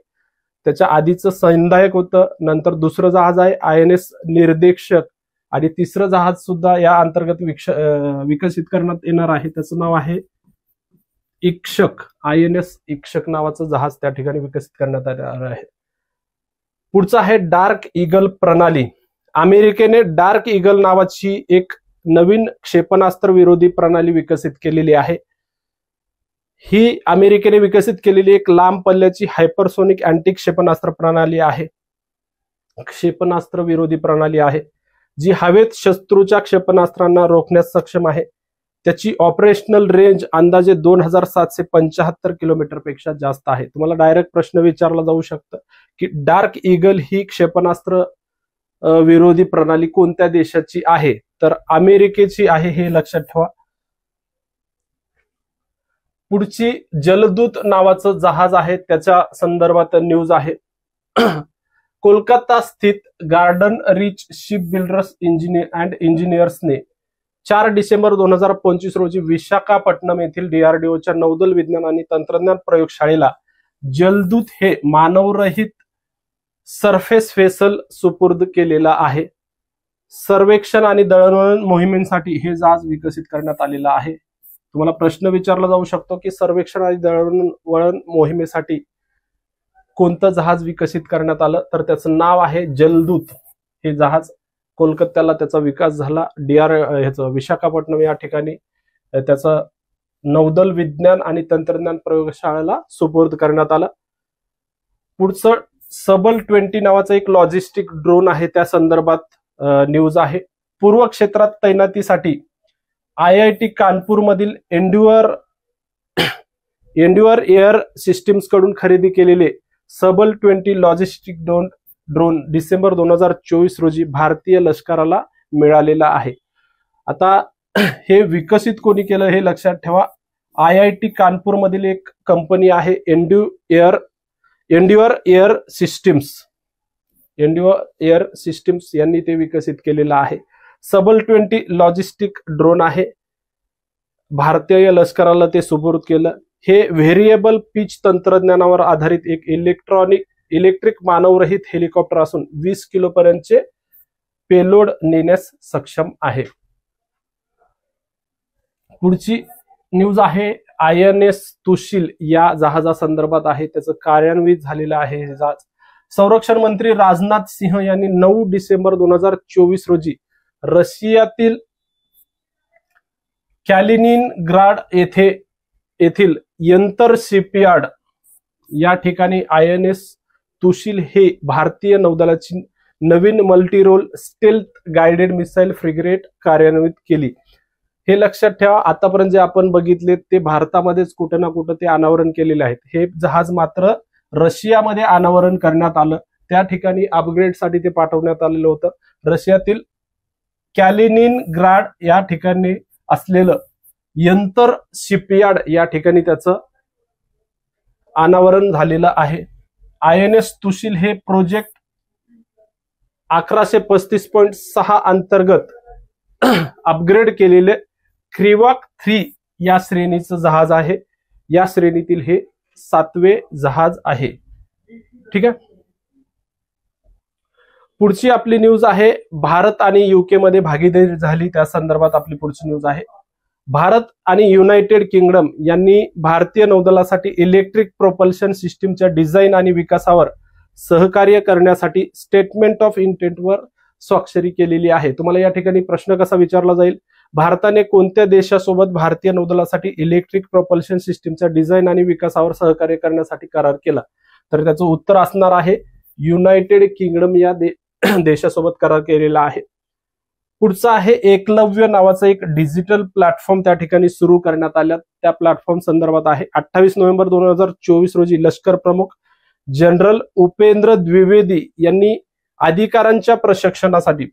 त्याच्या आधीचं सैन्यदायक होतं, नंतर दुसरं जहाज आहे INS निर्देशक आणि तिसरं जहाज सुद्धा या अंतर्गत विकसित करण्यात येणार आहे. त्याचं नाव आहे इक्षक. INS इक्षक नावाचं जहाज त्या ठिकाणी विकसित करण्यात आलं आहे. पुढचं आहे डार्क ईगल प्रणाली. अमेरिकेने डार्क ईगल नावाची एक नवीन क्षेपणास्त्र विरोधी प्रणाली विकसित केलेली आहे. ही अमेरिकेने विकसित केलेली एक लांब पल्ल्याची हायपरसोनिक अँटी क्षेपणास्त्र प्रणाली आहे. क्षेपणास्त्र विरोधी प्रणाली आहे जी हवेत शत्रूच्या क्षेपणास्त्रांना रोखण्यास सक्षम आहे. त्याची ऑपरेशनल रेंज अंदाजे 2775 किलोमीटर पेक्षा जास्त आहे. तुम्हाला डायरेक्ट प्रश्न विचारला जाऊ शकतो की डार्क ईगल ही क्षेपणास्त्र विरोधी प्रणाली कोणत्या देशाची आहे, तर अमेरिकेची आहे, हे लक्षात ठेवा. पुढची जलदूत नावाचं जहाज आहे, त्याच्या संदर्भात न्यूज आहे. कोलकाता स्थित गार्डन रिच शिप बिल्डर्स इंजिनियर्सने 4 डिसेंबर 2025 रोजी विशाखापट्टणम येथील DRDOच्या नौदल विज्ञान आणि तंत्रज्ञान प्रयोगशाळेला जलदूत हे मानवरहित सरफेस व्हेसल सुपूर्द केलेला आहे. सर्वेक्षण आणि दळणवळण मोहिमेसाठी हे जहाज विकसित करण्यात आलेलं आहे. तुम्हाला प्रश्न विचारला जाऊ शकतो की सर्वेक्षण आणि दळणवळण मोहिमेसाठी कोणतं जहाज विकसित करण्यात आलं, तर त्याचं नाव आहे जलदूत. हे जहाज कोलकात्याला त्याचा विकास झाला. विशाखापट्टणम या ठिकाणी त्याचं नौदल विज्ञान आणि तंत्रज्ञान प्रयोगशाळेला सुपूर्द करण्यात आलं. पुढचं सबल 20 नावाचं एक लॉजिस्टिक ड्रोन आहे, त्या संदर्भात न्यूज आहे. पूर्व क्षेत्रात तैनातीसाठी IIT कानपूर मधील एन्ड्युअर एअर सिस्टीम्स कडून खरेदी केलेले सबल 20 लॉजिस्टिक ड्रोन डिसेंबर 2024 रोजी भारतीय लष्कराला मिळालेला आहे. आता हे विकसित कोणी केलं हे लक्षात ठेवा. IIT कानपूर मधील एक कंपनी आहे एन्ड्युअर एअर सिस्टीम्स यांनी ते विकसित केलेलं आहे. सबल 20 लॉजिस्टिक ड्रोन आहे, भारतीय लष्कराला ते सुपूर्द केलं. हे व्हेरिएबल पिच तंत्रज्ञानावर आधारित एक इलेक्ट्रिक मानवरहित हेलिकॉप्टर असून 20 किलो पर्यंतचे पेलोड नेण्यास सक्षम आहे. पुढची न्यूज आहे INS तुशील या जहाजासंदर्भात आहे. त्याचं कार्यान्वित झालेलं आहे हे जहाज. संरक्षण मंत्री राजनाथ सिंह यांनी 9 डिसेंबर 2024 रोजी रशियातील कॅलिनिनग्राड येथील यंतर शिपयार्ड या ठिकाणी INS तुशील हे भारतीय नौदलाची नवीन multi role stealth guided missile frigate कार्यान्वित केली. हे लक्षात ठेवा, आतापर्यंत जे आपण बघितले ते भारतामध्येच कुठे ना कुठे ते अनावरण केलेले आहेत. हे जहाज मात्र रशियामध्ये अनावरण करण्यात आलं. त्या ठिकाणी अपग्रेडसाठी ते पाठवण्यात आलेलं होतं. रशियातील कॅलिनिनग्राड या ठिकाणी असलेलं यंतर शिपयार्ड या ठिकाणी त्याचं अनावरण झालेलं आहे. INS तुशील हे प्रोजेक्ट 1135.6 अंतर्गत अपग्रेड केलेले क्रिवाक 3 या श्रेणीचं जहाज आहे. या श्रेणीतील हे 7वे जहाज आहे. ठीक आहे. पुढची आपली न्यूज आहे भारत आणि UK मध्ये भागीदारी झाली, त्या संदर्भात आपली पुढची न्यूज आहे. भारत आणि युनायटेड किंगडम यांनी भारतीय नौदलासाठी इलेक्ट्रिक प्रोपल्शन सिस्टीमच्या डिझाईन आणि विकासावर सहकार्य करण्यासाठी स्टेटमेंट ऑफ इंटेंटवर स्वाक्षरी केलेली आहे. तुम्हाला या ठिकाणी प्रश्न कसा विचारला जाईल, भारताने कोणत्या देशासोबत भारतीय नौदलासाठी इलेक्ट्रिक प्रोपल्शन सिस्टीमच्या डिझाईन आणि विकासावर सहकार्य करण्यासाठी करार केला, तर त्याचं उत्तर असणार आहे युनायटेड किंगडम या देशासोबत करार केलेला आहे. पुढचा आहे एकलव्य नावाचा एक डिजिटल प्लॅटफॉर्म त्या ठिकाणी सुरू करण्यात आल्या, त्या प्लॅटफॉर्म संदर्भात आहे. 28 नोव्हेंबर 2024 रोजी लष्कर प्रमुख जनरल उपेंद्र द्विवेदी यांनी अधिकाऱ्यांच्या प्रशिक्षणासाठी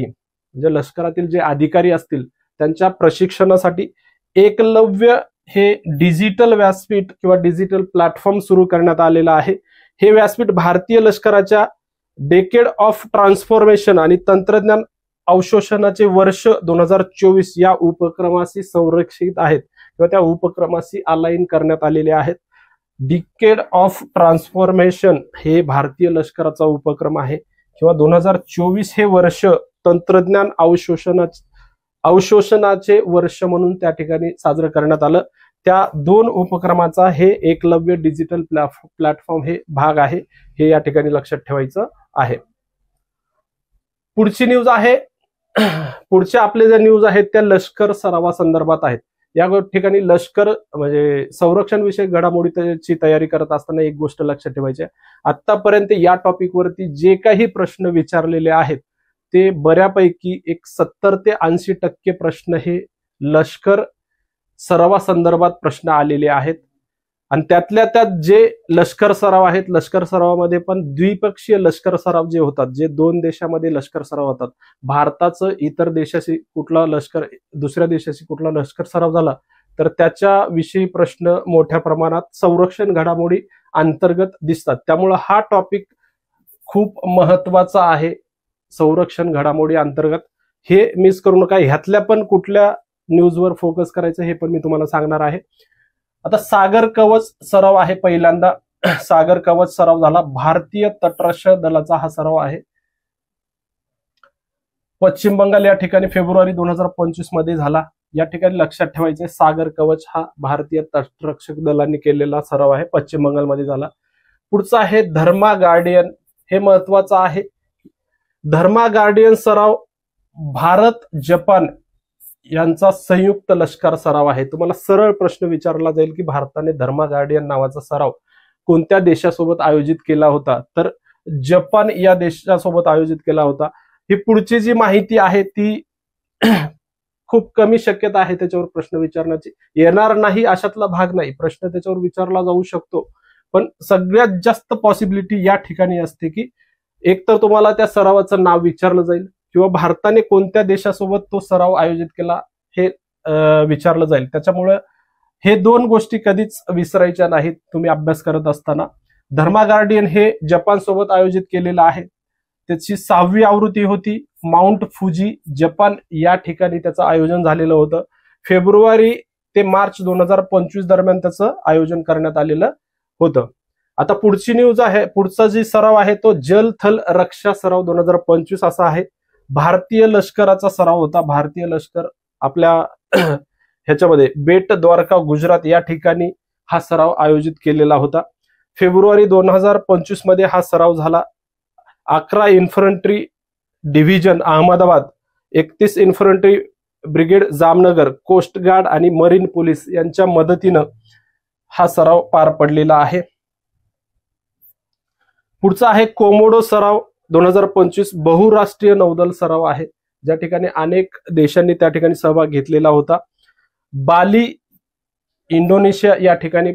म्हणजे लष्करातील जे अधिकारी असतील त्यांच्या प्रशिक्षणासाठी एकलव्य हे डिजिटल व्यासपीठ किंवा डिजिटल प्लॅटफॉर्म सुरू करण्यात आलेलं आहे. हे व्यासपीठ भारतीय लष्कराच्या डेकेड ऑफ ट्रान्सफॉर्मेशन आणि तंत्रज्ञान अवशोषणाचे वर्ष 2024 या उपक्रमाशी संरक्षित आहेत किंवा त्या उपक्रमाशी अलाइन करण्यात आलेले आहेत. डिकेड ऑफ ट्रान्सफॉर्मेशन हे भारतीय लष्कराचा उपक्रम आहे किंवा 2024 हे वर्ष तंत्रज्ञान अवशोषणाचे वर्ष म्हणून त्या ठिकाणी साजरं करण्यात आलं. त्या दोन उपक्रमाचा हे एकलव्य डिजिटल प्लॅटफॉर्म हे भाग आहे, हे या ठिकाणी लक्षात ठेवायचं आहे. पुढची न्यूज आहे, पुढचे आपले जे न्यूज आहेत त्या लष्कर सरावासंदर्भात आहेत. या ठिकाणी लष्कर म्हणजे संरक्षण विषयक घडामोडीची तयारी करत असताना एक गोष्ट लक्षात ठेवायची आहे. आतापर्यंत या टॉपिकवरती जे काही प्रश्न विचारलेले आहेत ते बऱ्यापैकी एक 70 ते 80% प्रश्न हे लष्कर सरावासंदर्भात प्रश्न आलेले आहेत. आणि त्यातल्या त्यात जे लष्कर सराव आहेत, लष्कर सरावामध्ये पण द्विपक्षीय लष्कर सराव जे होतात, जे दोन देशामध्ये लष्कर सराव होतात, भारताचं इतर देशाशी कुठला लष्कर, दुसऱ्या देशाशी कुठला लष्कर सराव झाला तर त्याच्याविषयी प्रश्न मोठ्या प्रमाणात संरक्षण घडामोडी अंतर्गत दिसतात. त्यामुळं हा टॉपिक खूप महत्वाचा आहे. संरक्षण घडामोडी अंतर्गत हे मिस करू नका. ह्यातल्या पण कुठल्या न्यूजवर फोकस करायचं हे पण मी तुम्हाला सांगणार आहे. आता सागर कवच सराव आहे. पहिल्यांदा सागर कवच सराव झाला. भारतीय तटरक्षक दलाचा हा सराव आहे. पश्चिम बंगाल या ठिकाणी फेब्रुवारी 2025 मध्ये झाला. या ठिकाणी लक्षात ठेवायचे सागर कवच हा भारतीय तटरक्षक दलांनी केलेला सराव आहे, पश्चिम बंगालमध्ये झाला. पुढचा आहे धर्मा गार्डियन. हे महत्वाचं आहे. धर्मा गार्डियन सराव भारत जपान यांचा संयुक्त लष्कर सराव आहे. तुम्हाला सरळ प्रश्न विचारला जाईल की भारताने धर्मा गार्डियन नावाचा सराव कोणत्या देशासोबत आयोजित केला होता, तर जपान या देशासोबत आयोजित केला होता. ही पुढची जी माहिती आहे ती खूप कमी शक्यता आहे त्याच्यावर प्रश्न विचारण्याची, येणार नाही अशातला भाग नाही, प्रश्न त्याच्यावर विचारला जाऊ शकतो. पण सगळ्यात जास्त पॉसिबिलिटी या ठिकाणी असते की एकतर तुम्हाला त्या सरावाचं नाव विचारलं जाईल किंवा भारताने कोणत्या देशासोबत तो सराव आयोजित केला हे विचारलं जाईल. त्याच्यामुळे हे दोन गोष्टी कधीच विसरायच्या नाहीत तुम्ही अभ्यास करत असताना. धर्मा गार्डियन हे जपान सोबत आयोजित केलेलं आहे. त्याची 6वी आवृत्ती होती. माउंट फुजी जपान या ठिकाणी त्याचं आयोजन झालेलं होतं. फेब्रुवारी ते मार्च 2025 दरम्यान त्याचं आयोजन करण्यात आलेलं होतं. आता पुढची न्यूज आहे, पुढचा जी सराव आहे तो जल थल रक्षा सराव 2025 असा आहे. भारतीय लष्कराचा सराव होता. भारतीय लष्कर आपल्या ह्याच्यामध्ये बेट द्वारका गुजरात या ठिकाणी हा सराव आयोजित केलेला होता. फेब्रुवारी 2025 मध्ये हा सराव झाला. 11 infantry division Ahmedabad, 31 infantry brigade Jamnagar, coast guard आणि मरीन पोलीस यांच्या मदतीनं हा सराव पार पडलेला आहे. पुढचा आहे कोमोडो सराव 2025 बहुराष्ट्रीय नौदल सराव आहे, ज्या ठिकाणी अनेक देशांनी त्या ठिकाणी सहभाग घेतलेला होता. बाली इंडोनेशिया या ठिकाणी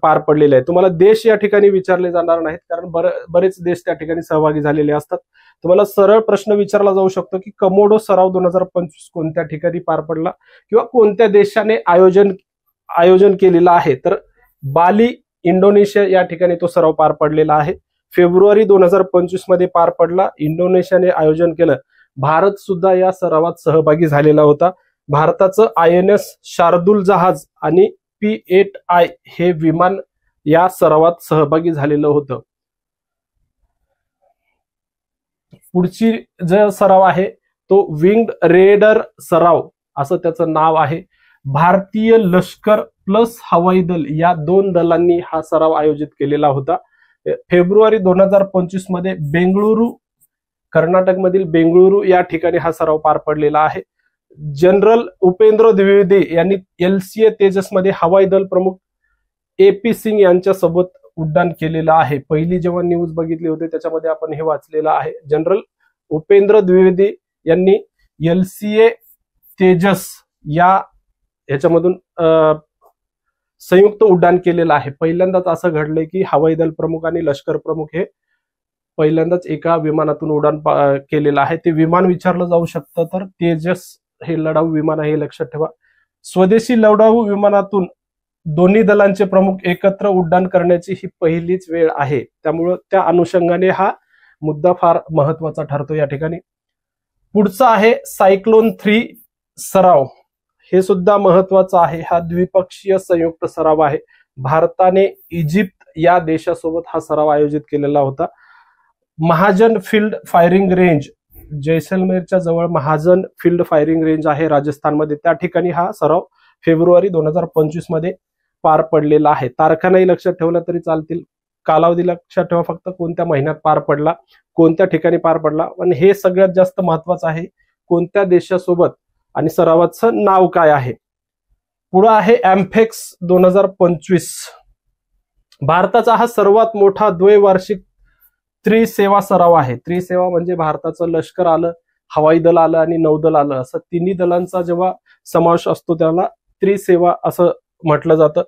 पार पडलेले आहे. तुम्हाला देश या ठिकाणी विचारले जाणार नाहीत कारण बरेच देश त्या ठिकाणी सहभागी झालेले असतात. तुम्हाला सरळ प्रश्न विचारला जाऊ शकतो की कोमोडो सराव 2025 कोणत्या ठिकाणी पार पडला किंवा कोणत्या देशाने आयोजन केलेला आहे, तर बाली इंडोनेशिया या ठिकाणी तो सराव पार पडलेला आहे. फेब्रुवारी 2025 मध्ये पार पडला. इंडोनेशियाने आयोजन केलं. भारत सुद्धा या सरावात सहभागी झालेला होता. भारताचं INS शार्दूल जहाज आणि P-8I हे विमान या सरावात सहभागी झालेलं होतं. पुढची जो सराव आहे तो विंग्ड रेडर सराव असं त्याचं नाव आहे. भारतीय लष्कर प्लस हवाई दल या दोन दलांनी हा सराव आयोजित केलेला होता. फेब्रुवारी 2025 मध्ये बेंगळुरू, कर्नाटकमधील बेंगळुरू या ठिकाणी हा सराव पार पडलेला आहे. जनरल उपेंद्र द्विवेदी यांनी LCA तेजस मध्ये हवाई दल प्रमुख AP सिंग यांच्यासोबत उड्डाण केलेलं आहे. पहिली जेव्हा न्यूज बघितली होती त्याच्यामध्ये आपण हे वाचलेलं आहे. जनरल उपेंद्र द्विवेदी यांनी LCA तेजस या ह्याच्यामधून संयुक्त उड्डाण केलेलं आहे. पहिल्यांदाच असं घडलंय की हवाई दल प्रमुख आणि लष्कर प्रमुख हे पहिल्यांदाच एका विमानातून उड्डाण केलेलं आहे. ते विमान विचारलं जाऊ शकतं तर तेजस हे लढाऊ विमान आहे, हे लक्षात ठेवा. स्वदेशी लढाऊ विमानातून दोन्ही दलांचे प्रमुख एकत्र उड्डाण करण्याची ही पहिलीच वेळ आहे. त्यामुळं त्या अनुषंगाने हा मुद्दा फार महत्वाचा ठरतो या ठिकाणी. पुढचा आहे सायक्लोन 3 सराव. हे सुद्धा महत्वाचं आहे. हा द्विपक्षीय संयुक्त सराव आहे. भारताने इजिप्त या देशासोबत हा सराव आयोजित केलेला होता. महाजन फील्ड फायरिंग रेंज, जैसलमेरच्या जवळ महाजन फील्ड फायरिंग रेंज आहे राजस्थानमध्ये, त्या ठिकाणी हा सराव फेब्रुवारी 2025 मध्ये पार पडलेला आहे. तारखा नाही लक्षात ठेवला तरी चालतील, कालावधी लक्षात ठेवा फक्त, कोणत्या महिन्यात पार पडला, कोणत्या ठिकाणी पार पडला. पण हे सगळ्यात जास्त महत्वाचं आहे, कोणत्या देशासोबत आणि सरावाचं नाव काय आहे. पुढे आहे एम्फेक्स 2025. भारताचा हा सर्वात मोठा द्वैवार्षिक त्रिसेवा सराव आहे. त्रिसेवा म्हणजे भारताचं लष्कर आलं, हवाई दल आलं आणि नौदल आलं, असं तिन्ही दलांचा जेव्हा समावेश असतो त्याला त्रिसेवा असं म्हटलं जातं.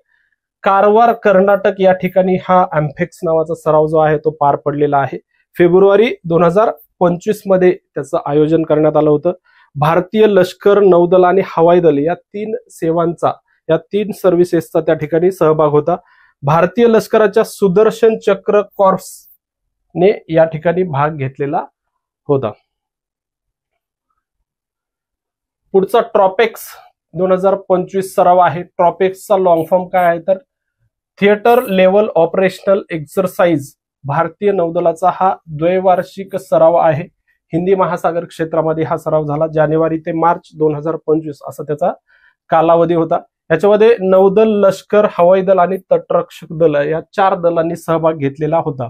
कारवार कर्नाटक या ठिकाणी हा एम्फेक्स नावाचा सराव जो आहे तो पार पडलेला आहे. फेब्रुवारी 2025 मध्ये त्याचं आयोजन करण्यात आलं होतं. भारतीय लष्कर, नौदल आणि हवाई दल या तीन सर्व्हिसेसचा त्या ठिकाणी सहभाग होता. भारतीय लष्कराच्या सुदर्शन चक्र कॉर्प्स ने या ठिकाणी भाग घेतलेला होता. पुढचा ट्रॉपेक्स 2025 सराव आहे. ट्रॉपेक्सचा लॉंग फॉर्म काय आहे तर थिएटर लेव्हल ऑपरेशनल एक्सरसाइज. भारतीय नौदलाचा हा द्वैवार्षिक सराव आहे. हिंदी महासागर क्षेत्रामध्ये हा सराव झाला. जानेवारी ते मार्च 2025 असा त्याचा कालावधी होता. याच्यामध्ये नौदल, लष्कर, हवाई दल आणि तटरक्षक दल या 4 दलांनी सहभाग घेतलेला होता.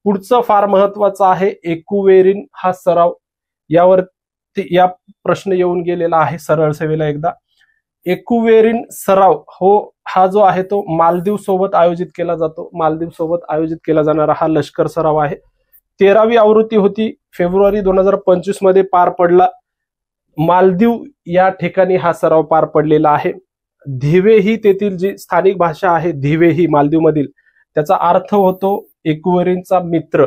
पुढचं फार महत्वाचं आहे एकुवेरिन हा सराव. या प्रश्न येऊन गेलेला आहे सरळ सेवेला एकदा. एकुवेरिन सराव हा जो आहे तो मालदीव सोबत आयोजित केला जातो. मालदीव सोबत आयोजित केला जाणारा हा लष्कर सराव आहे. 13वी आवृत्ती होती. फेब्रुवारी 2025 मध्ये पार पडला. मालदीव या ठिकाणी हा सराव पार पडलेला आहे. धिवे ही तेथील जी स्थानिक भाषा आहे, धिवे ही मालदीव मधील, त्याचा अर्थ होतो एकुवेरिनचा मित्र.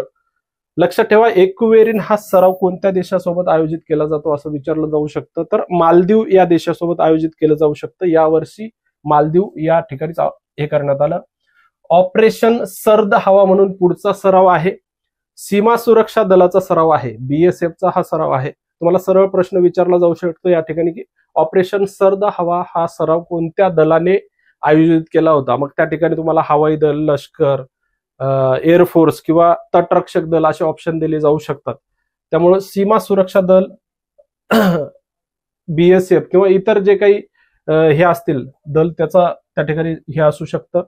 लक्षात ठेवा, एकुवेरिन हा सराव कोणत्या देशासोबत आयोजित केला जातो असं विचारलं जाऊ शकतं, तर मालदीव या देशासोबत आयोजित केलं जाऊ शकतं. यावर्षी मालदीव या ठिकाणी हे करण्यात आलं. ऑपरेशन सर्द हवा म्हणून पुढचा सराव आहे. सीमा सुरक्षा दलाचा सराव आहे. BSFचा हा सराव आहे. तुम्हाला सरळ प्रश्न विचारला जाऊ शकतो या ठिकाणी की ऑपरेशन सर्द हवा हा सराव कोणत्या दलाने आयोजित केला होता. मग त्या ठिकाणी तुम्हाला हवाई दल, लष्कर, एअरफोर्स किंवा तटरक्षक दल असे ऑप्शन दिले जाऊ शकतात. त्यामुळे सीमा सुरक्षा दल, BSF किंवा इतर जे काही हे असतील दल त्याचा त्या ठिकाणी हे असू शकतं.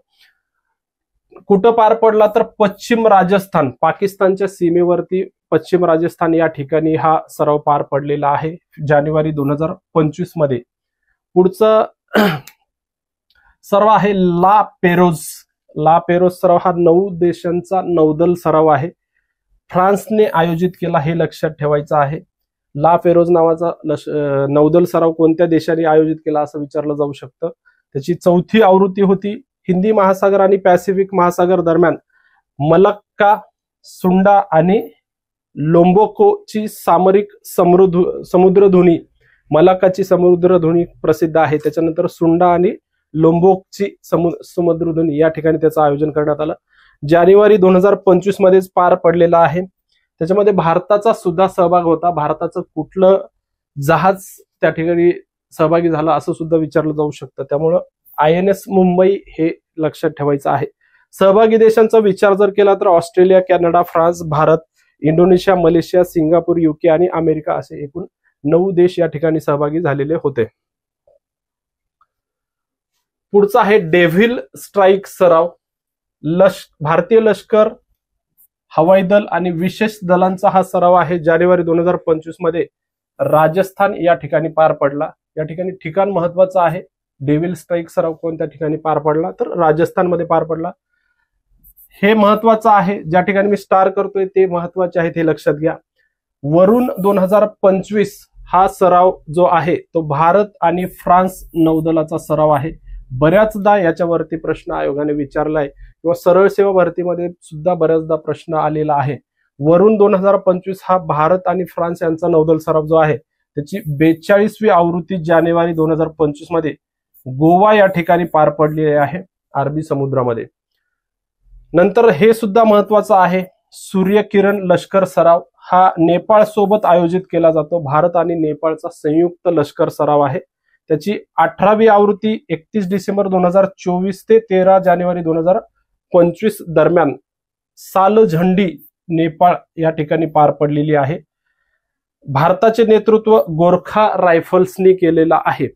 कुठं पार पडला तर पश्चिम राजस्थान, पाकिस्तानच्या सीमेवरती पश्चिम राजस्थान या ठिकाणी हा सराव पार पडलेला आहे जानेवारी 2025 मध्ये. पुढचा सराव आहे ला पेरोज. ला पेरोज सराव हा 9 देशांचा नौदल सराव आहे. फ्रान्सने आयोजित केला हे लक्षात ठेवायचं आहे. ला पेरोज नावाचा नौदल सराव कोणत्या देशाने आयोजित केला असं विचारलं जाऊ शकतं. त्याची 4थी आवृत्ती होती. हिंदी महासागर आणि पॅसिफिक महासागर दरम्यान मलक्का, सुंडा आणि लोम्बोकोची सामरिक समुद्रधुनी, मलक्काची समुद्रधुनी प्रसिद्ध आहे. त्याच्यानंतर सुंडा आणि लोम्बोकची समुद्रधुनी या ठिकाणी त्याचं आयोजन करण्यात आलं. जानेवारी 2025 मध्येच पार पडलेला आहे. त्याच्यामध्ये भारताचा सुद्धा सहभाग होता. भारताचं कुठलं जहाज त्या ठिकाणी सहभागी झालं असं सुद्धा विचारलं जाऊ शकतं. त्यामुळं INS मुंबई हे लक्षात ठेवायचं आहे. सहभागी देशांचा विचार जर केला तर Australia, Canada, France, Bharat, Indonesia, Malaysia, Singapore, UK आणि अमेरिका असे एकूण 9 देश या ठिकाणी सहभागी झालेले होते. पुढचा आहे डेव्हिल स्ट्राईक सराव. भारतीय लष्कर, हवाई दल आणि विशेष दलांचा हा सराव आहे. जानेवारी 2025 मध्ये राजस्थान या ठिकाणी पार पडला. या ठिकाणी ठिकाण महत्वाचं आहे. डेव्हिल स्ट्राईक सराव कोणत्या ठिकाणी पार पडला तर राजस्थानमध्ये पार पडला. हे महत्वाचं आहे. ज्या ठिकाणी मी स्टार करतोय ते महत्वाचे आहेत, हे लक्षात घ्या. वरुण 2025 हा सराव जो आहे तो भारत आणि फ्रान्स नौदलाचा सराव आहे. बऱ्याचदा याच्यावरती प्रश्न आयोगाने विचारलाय किंवा सरळ सेवा भरतीमध्ये सुद्धा बऱ्याचदा प्रश्न आलेला आहे. वरुण 2025 हा भारत आणि फ्रान्स यांचा नौदल सराव जो आहे त्याची 42वी आवृत्ती जानेवारी 2025 मध्ये गोवा या ठिकाणी पार पडलेली आहे अरबी समुद्रामध्ये. नंतर हे सुद्धा महत्वाचं आहे, सूर्यकिरण लष्कर सराव हा नेपाळ सोबत आयोजित केला जातो. भारत आणि नेपाळचा संयुक्त लष्कर सराव आहे. त्याची 18वी आवृत्ती 31 डिसेंबर 2024 ते 13 जानेवारी 2025 दरम्यान सालझंडी नेपाळ या ठिकाणी पार पडलेली आहे. भारताचे नेतृत्व गोरखा रायफल्सनी केलेलं आहे.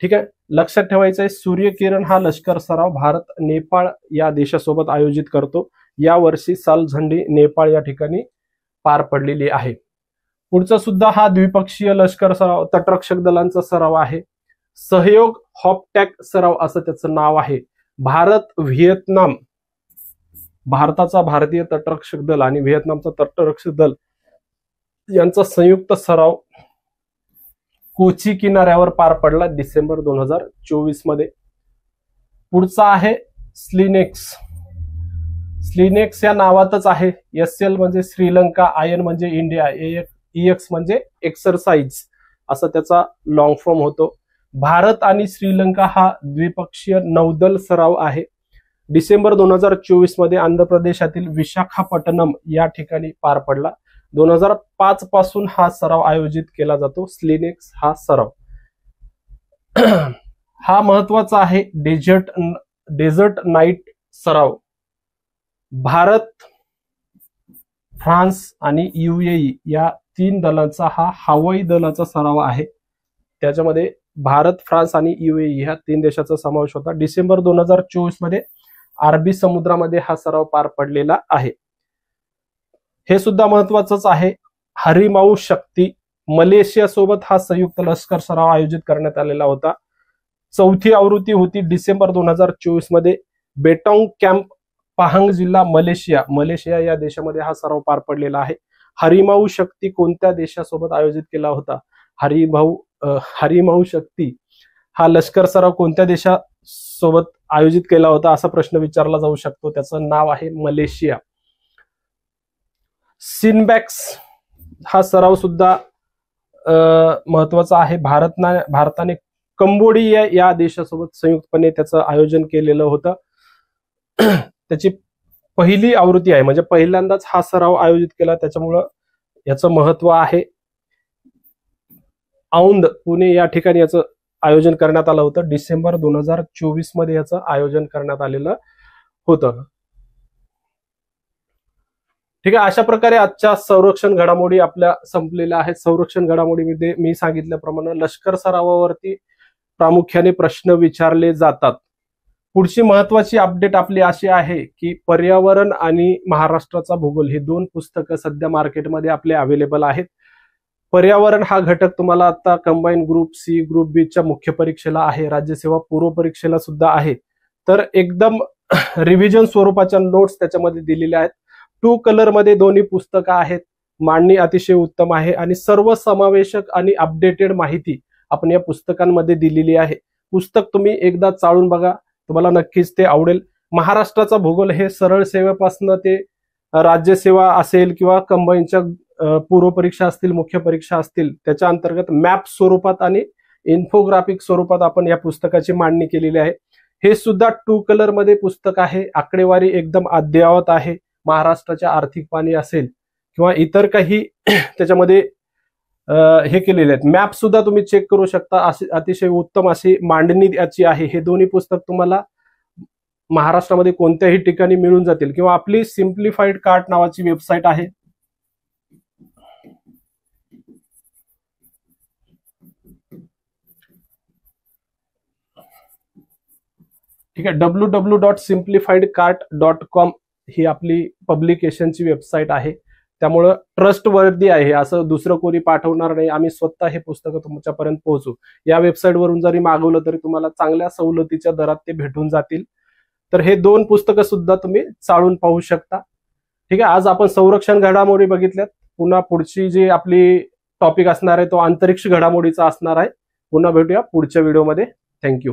ठीक आहे, लक्षात ठेवायचं आहे, सूर्यकिरण हा लष्कर सराव भारत नेपाळ या देशासोबत आयोजित करतो. या वर्षी सालझंडी नेपाळ या ठिकाणी पार पडलेली आहे. पुढचा सुद्धा हा द्विपक्षीय लष्कर सराव तटरक्षक दलांचा सराव आहे. सहयोग हॉपटॅक सराव असं त्याचं नाव आहे. भारत व्हिएतनाम, भारताचा भारतीय तटरक्षक दल आणि व्हिएतनामचा तटरक्षक दल यांचा संयुक्त सराव कोची किनाऱ्यावर पार पडला डिसेंबर 2024 मध्ये. पुढचा आहे स्लिनेक्स. स्लिनेक्स या नावातच आहे. SL म्हणजे श्रीलंका, IN म्हणजे इंडिया, EX म्हणजे एक्सरसाइज असं त्याचा लॉंग फॉर्म होतो. भारत आणि श्रीलंका हा द्विपक्षीय नौदल सराव आहे. डिसेंबर 2024 मध्ये आंध्र प्रदेशातील विशाखापट्टणम या ठिकाणी पार पडला. 2005 पासून हा सराव आयोजित केला जातो, स्लिनेक्स हा सराव. हा महत्वाचा आहे, डेझर्ट नाईट सराव. भारत, फ्रान्स आणि UAE या 3 दलांचा हा हवाई दलाचा सराव आहे. त्याच्यामध्ये भारत, फ्रान्स आणि UAE ह्या 3 देशाचा समावेश होता. डिसेंबर 2024 मध्ये अरबी समुद्रामध्ये हा सराव पार पडलेला आहे. हे सुद्धा महत्वाचंच आहे. हरिमाऊ शक्ती, मलेशिया सोबत हा संयुक्त लष्कर सराव आयोजित करण्यात आलेला होता. 4थी आवृत्ती होती डिसेंबर 2024 मध्ये. बेटॉंग कॅम्प, पहांग जिल्हा, मलेशिया या देशामध्ये हा सराव पार पडलेला आहे. हरिमाऊ शक्ती कोणत्या देशासोबत आयोजित केला होता? हरिमाऊ शक्ती हा लष्कर सराव कोणत्या देशासोबत आयोजित केला होता असा प्रश्न विचारला जाऊ शकतो. त्याचं नाव आहे मलेशिया. सिनबॅक्स हा सराव सुद्धा महत्वाचा आहे. भारताने कंबोडिया या देशासोबत संयुक्तपणे त्याचं आयोजन केलेलं होतं. त्याची पहिली आवृत्ती आहे, म्हणजे पहिल्यांदाच हा सराव आयोजित केला, त्याच्यामुळं याचं महत्व आहे. औंध, पुणे या ठिकाणी याचं आयोजन करण्यात आलं होतं. डिसेंबर 2024 मध्ये याचं आयोजन करण्यात आलेलं होतं. ठीक आहे, अशा प्रकारे आजच्या संरक्षण घडामोडी आपल्या संपलेल्या आहेत. संरक्षण घडामोडीमध्ये मी सांगितल्याप्रमाणे लष्कर सरावावरती प्रामुख्याने प्रश्न विचारले जातात. पुढची महत्वाची अपडेट आपली अशी आहे की पर्यावरण आणि महाराष्ट्राचा भूगोल ही 2 पुस्तकं सध्या मार्केटमध्ये आपले अवेलेबल आहेत. पर्यावरण हा घटक तुम्हाला आता combine group C, group B च्या मुख्य परीक्षेला आहे, राज्यसेवा पूर्व परीक्षेला सुद्धा आहे. तर एकदम रिव्हिजन स्वरूपाच्या नोट्स त्याच्यामध्ये दिलेल्या आहेत. 2 कलर मध्ये दोन्ही पुस्तकं आहेत. मांडणी अतिशय उत्तम आहे आणि सर्वसमावेशक आणि अपडेटेड माहिती आपण या पुस्तकांमध्ये दिलेली आहे. पुस्तक तुम्ही एकदा चाळून बघा, तुम्हाला नक्कीच ते आवडेल. महाराष्ट्राचा भूगोल हे सरळ सेवेपासून ते राज्यसेवा असेल किंवा कंबाईनच्या पूर्व परीक्षा असतील, मुख्य परीक्षा असतील, त्याच्या अंतर्गत मॅप स्वरूपात आणि इन्फोग्राफिक स्वरूपात आपण या पुस्तकाची मांडणी केलेली आहे. हे सुद्धा 2 कलर मध्ये पुस्तक आहे. आकडेवारी एकदम अद्ययावत आहे. महाराष्ट्राच्या आर्थिक पाणी असेल किंवा इतर काही त्याच्यामध्ये हे केलेले आहेत. मॅप सुद्धा तुम्ही चेक करू शकता. अतिशय उत्तम अशी मांडणी याची आहे. हे दोन्ही पुस्तक तुम्हाला महाराष्ट्रामध्ये कोणत्याही ठिकाणी मिळून जातील किंवा आपली सिम्प्लिफाईड कार्ट नावाची वेबसाईट आहे. ठीक आहे, www.simplifiedcart.com ही आपली पब्लिकेशनची वेबसाईट आहे. त्यामुळं ट्रस्टवर्दी आहे, असं दुसरं कोणी पाठवणार नाही. आम्ही स्वतः हे पुस्तकं तुमच्यापर्यंत पोहोचू. या वेबसाईटवरून जरी मागवलं तरी तुम्हाला चांगल्या सवलतीच्या दरात ते भेटून जातील. तर हे 2 पुस्तकं सुद्धा तुम्ही चाळून पाहू शकता. ठीक आहे, आज आपण संरक्षण घडामोडी बघितल्यात. पुन्हा पुढची जी आपली टॉपिक असणार आहे तो अंतरिक्ष घडामोडीचा असणार आहे. पुन्हा भेटूया पुढच्या व्हिडिओमध्ये. थँक्यू.